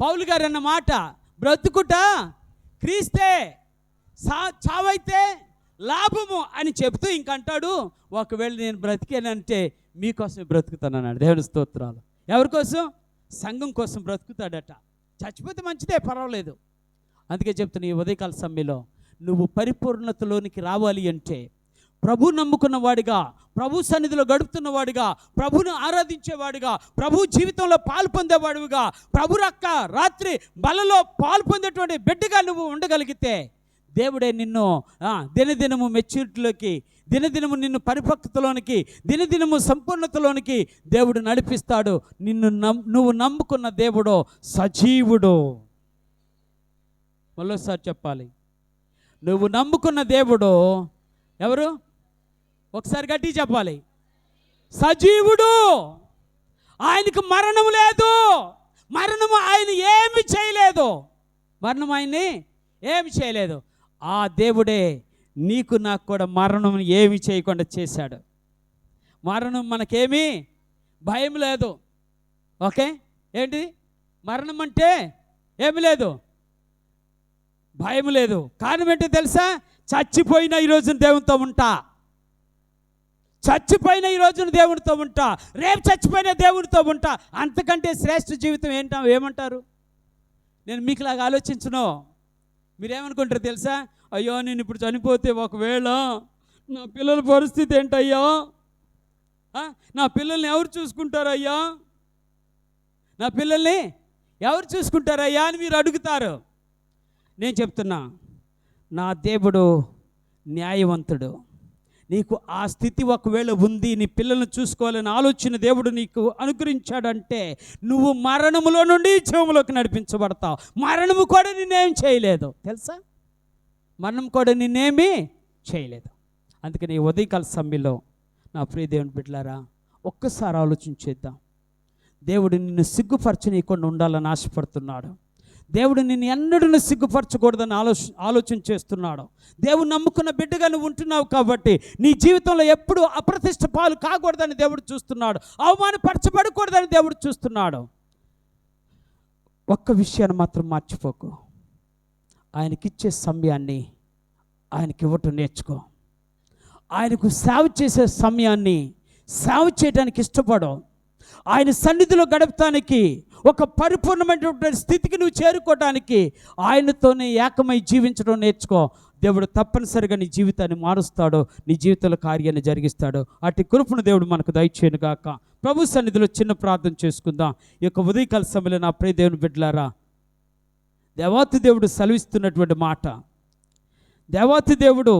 [SPEAKER 1] పౌలు గారు అన్న మాట, బ్రతుకుట క్రీస్తే, చావైతే లాభము అని చెబుతూ ఇంకంటాడు, ఒకవేళ నేను బ్రతికానంటే మీకోసం బ్రతుకుతాను అన్నాడు. దేవుని స్తోత్రాలు. ఎవరి కోసం? సంఘం కోసం బ్రతుకుతాడట. చచ్చిపోతే మంచిదే, పర్వాలేదు. అందుకే చెప్తున్నా, ఈ ఉదయకాల సమయంలో నువ్వు పరిపూర్ణతలోనికి రావాలి అంటే, ప్రభు నమ్ముకున్నవాడిగా, ప్రభు సన్నిధిలో గడుపుతున్నవాడిగా, ప్రభును ఆరాధించేవాడిగా, ప్రభు జీవితంలో పాలు పొందేవాడిగా, ప్రభు రక్క రాత్రి బలలో పాలు పొందేటువంటి బిడ్డగా నువ్వు ఉండగలిగితే దేవుడే నిన్ను దినదినము మెచ్యూరిటీలోకి, దినదినము నిన్ను పరిపక్వతలోనికి, దినదినము సంపూర్ణతలోనికి దేవుడు నడిపిస్తాడు. నువ్వు నమ్ముకున్న దేవుడు సజీవుడు. మరోసారి చెప్పాలి, నువ్వు నమ్ముకున్న దేవుడు ఎవరు? ఒకసారి గట్టి చెప్పాలి, సజీవుడు. ఆయనకు మరణం లేదు. మరణము ఆయన ఏమి చేయలేదు. మరణం ఆయన్ని ఏమి చేయలేదు. ఆ దేవుడే నీకు నాకు కూడా మరణం ఏమి చేయకుండా చేశాడు. మరణం మనకేమీ భయం లేదు. ఓకే, ఏంటి మరణం అంటే? ఏమి లేదు, భయం లేదు. కారణం ఏంటో తెలుసా? చచ్చిపోయిన ఈరోజున దేవునితో ఉంటా. చచ్చిపోయిన ఈరోజున దేవునితో ఉంటా. రేపు చచ్చిపోయిన దేవునితో ఉంటా. అంతకంటే శ్రేష్ఠ జీవితం ఏమంటారు? నేను మీకులాగా ఆలోచించను. మీరేమనుకుంటారు తెలుసా? అయ్యో, నేను ఇప్పుడు చనిపోతే ఒకవేళ నా పిల్లల పరిస్థితి ఏంటయ్యా? నా పిల్లల్ని ఎవరు చూసుకుంటారయ్యా? నా పిల్లల్ని ఎవరు చూసుకుంటారయ్యా అని మీరు అడుగుతారు. నేను చెప్తున్నా, నా దేవుడు న్యాయవంతుడు. నీకు ఆ స్థితి ఒకవేళ ఉంది, నీ పిల్లలను చూసుకోవాలని ఆలోచన దేవుడు నీకు అనుగ్రహించాడంటే నువ్వు మరణములో నుండి జీవంలోకి నడిపించబడతావు. మరణము కూడా నిన్నేం చేయలేదు తెలుసా? మరణం కూడా నిన్నేమీ చేయలేదు. అందుకని ఉదయకాల సమయంలో నా ప్రియ దేవుని బిడ్డలారా, ఒక్కసారి ఆలోచించేద్దాం. దేవుడు నిన్ను సిగ్గుపరచనీయకుండా ఉండాలని ఆశపడుతున్నాడు. దేవుడు నిన్ను ఎన్నడూ సిగ్గుపరచకూడదని ఆలోచన చేస్తున్నాడు. దేవుడు నమ్ముకున్న బిడ్డగా నువ్వు ఉంటున్నావు కాబట్టి నీ జీవితంలో ఎప్పుడు అప్రతిష్ట పాలు కాకూడదని దేవుడు చూస్తున్నాడు. అవమానపరచబడకూడదని దేవుడు చూస్తున్నాడు. ఒక్క విషయాన్ని మాత్రం మర్చిపోకు, ఆయనకిచ్చే సమయాన్ని ఆయనకి ఇవ్వటం నేర్చుకో. ఆయనకు సేవ చేసే సమయాన్ని సేవ చేయడానికి ఇష్టపడు. ఆయన సన్నిధిలో గడపటానికి, ఒక పరిపూర్ణమైనటువంటి స్థితికి నువ్వు చేరుకోవటానికి ఆయనతోనే ఏకమై జీవించడం నేర్చుకో. దేవుడు తప్పనిసరిగా నీ జీవితాన్ని మారుస్తాడు, నీ జీవితంలో కార్యాన్ని జరిగిస్తాడు. అటు కృపను దేవుడు మనకు దయచేయను గాక. ప్రభు సన్నిధిలో చిన్న ప్రార్థన చేసుకుందాం. ఈ యొక్క ఉదయకాల సమయంలో నా ప్రియ దేవుని బిడ్డలారా, దేవాతి దేవుడు సెలవిస్తున్నటువంటి మాట, దేవాతి దేవుడు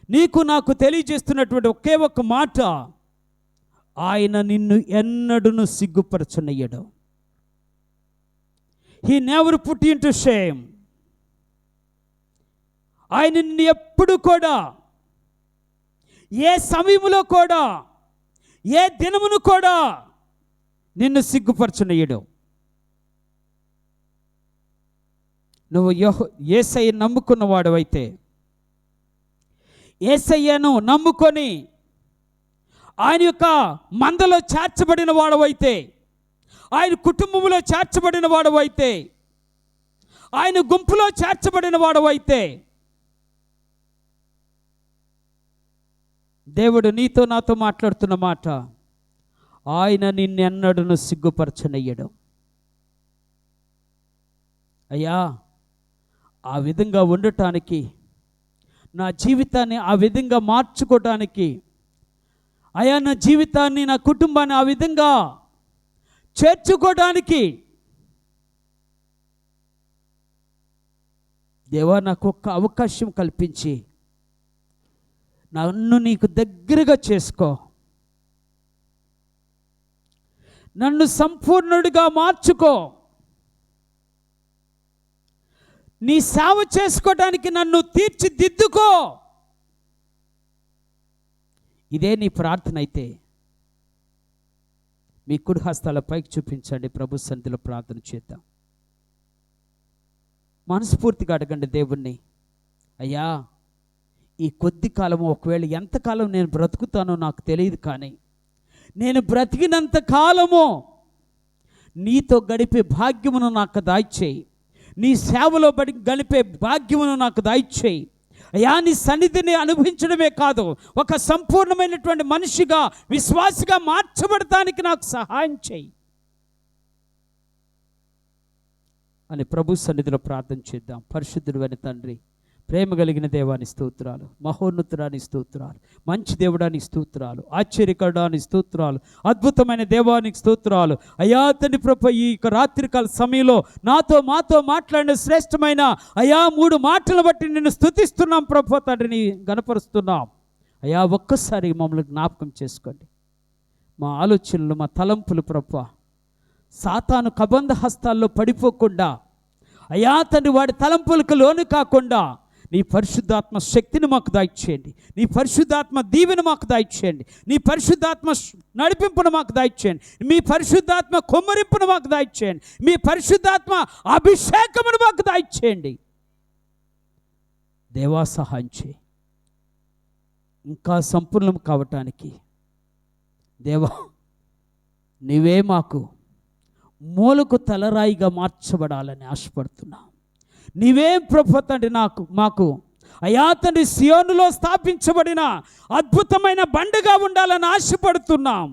[SPEAKER 1] నీకు నాకు తెలియజేస్తున్నటువంటి ఒకే ఒక్క మాట, ఆయన నిన్ను ఎన్నడూను సిగ్గుపరచనయ్యడు. He never put in to shame. ఆయన నిన్ను ఎప్పుడు కూడా, ఏ సమయంలో కూడా, ఏ దినమును కూడా నిన్ను సిగ్గుపరచనయ్యడు. నువ్వు యేసయ్య నమ్ముకున్నవాడు అయితే, యేసయ్యను నమ్ముకొని ఆయన యొక్క మందలో చేర్చబడిన వాడవైతే, ఆయన కుటుంబంలో చేర్చబడిన వాడవైతే, ఆయన గుంపులో చేర్చబడిన వాడవైతే, దేవుడు నీతో నాతో మాట్లాడుతున్న మాట, ఆయన నిన్నెన్నడను సిగ్గుపరచనయ్యడు. అయ్యా, ఆ విధంగా ఉండటానికి, నా జీవితాన్ని ఆ విధంగా మార్చుకోవటానికి, అయ్యా నా జీవితాన్ని, నా కుటుంబాన్ని ఆ విధంగా చేర్చుకోవడానికి, దేవా నాకు ఒక్క అవకాశం కల్పించి నన్ను నీకు దగ్గరగా చేసుకో, నన్ను సంపూర్ణుడిగా మార్చుకో, నీ సేవ చేసుకోవడానికి నన్ను తీర్చిదిద్దుకో. ఇదే నీ ప్రార్థన అయితే మీ కుడి హస్తాల పైకి చూపించండి. ప్రభు సన్నిధిలో ప్రార్థన చేద్దాం. మనస్ఫూర్తిగా అడగండి దేవుణ్ణి, అయ్యా ఈ కొద్ది కాలము, ఒకవేళ ఎంతకాలం నేను బ్రతుకుతానో నాకు తెలియదు, కానీ నేను బ్రతికినంత కాలము నీతో గడిపే భాగ్యమును నాకు దయచేయి, నీ సేవలో గడిపే భాగ్యమును నాకు దయచేయి. అయ్యా నీ సన్నిధిని అనుభవించడమే కాదు, ఒక సంపూర్ణమైనటువంటి మనిషిగా, విశ్వాసిగా మార్చబడటానికి నాకు సహాయం చేయి అని ప్రభు సన్నిధిలో ప్రార్థన చేద్దాం. పరిశుద్ధుడు అయిన తండ్రి, ప్రేమ కలిగిన దేవాని స్తోత్రాలు, మహోన్నతుడాని స్తోత్రాలు, మంచి దేవుడాని స్తోత్రాలు, ఆశ్చర్యకరుడాని స్తోత్రాలు, అద్భుతమైన దేవానికి స్తోత్రాలు. అయ్యా తండ్రి ప్రభు, ఈ రాత్రికాల సమయంలో మాతో మాట్లాడిన శ్రేష్టమైన అయ్యా 3 మాటలు బట్టి నిన్ను స్తుతిస్తున్నాం ప్రభు తండ్రిని గణపరుస్తున్నాం. అయ్యా ఒక్కసారి మమ్మల్ని జ్ఞాపకం చేసుకోండి. మా ఆలోచనలు, మా తలంపులు ప్రభు సాతాను కబంధ హస్తాల్లో పడిపోకుండా, అయ్యా తండ్రి వాడి తలంపులకు లోను కాకుండా నీ పరిశుద్ధాత్మ శక్తిని మాకు దయచేయండి, నీ పరిశుద్ధాత్మ దీవెన మాకు దయచేయండి, నీ పరిశుద్ధాత్మ నడిపింపును మాకు దయచేయండి, మీ పరిశుద్ధాత్మ కొమ్మరింపును మాకు దయచేయండి, మీ పరిశుద్ధాత్మ అభిషేకమును మాకు దయచేయండి. దేవా సహాయం చేయి, ఇంకా సంపూర్ణం కావటానికి. దేవా నీవే మాకు మూలకు తలరాయిగా మార్చబడాలని ఆశపడుతున్నాం. నీవే ప్రభు తండ్రి మాకు అయ్యా తండ్రి సియోనులో స్థాపించబడిన అద్భుతమైన బండగా ఉండాలని ఆశపడుతున్నాం.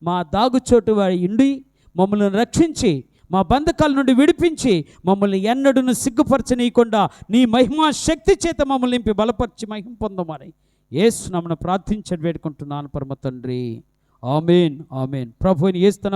[SPEAKER 1] మా దాగుచోటు ఉండి మమ్మల్ని రక్షించి, మా బంధకాల నుండి విడిపించి, మమ్మల్ని ఎన్నడూను సిగ్గుపరచనీయకుండా నీ మహిమా శక్తి చేత మమ్మల్ని నింపి బలపరిచి మహిమ పొందమని యేసు నామమున ప్రార్థించి వేడుకుంటున్నాను పరమ తండ్రి. ఆమేన్, ఆమేన్. ప్రభువుని యేసు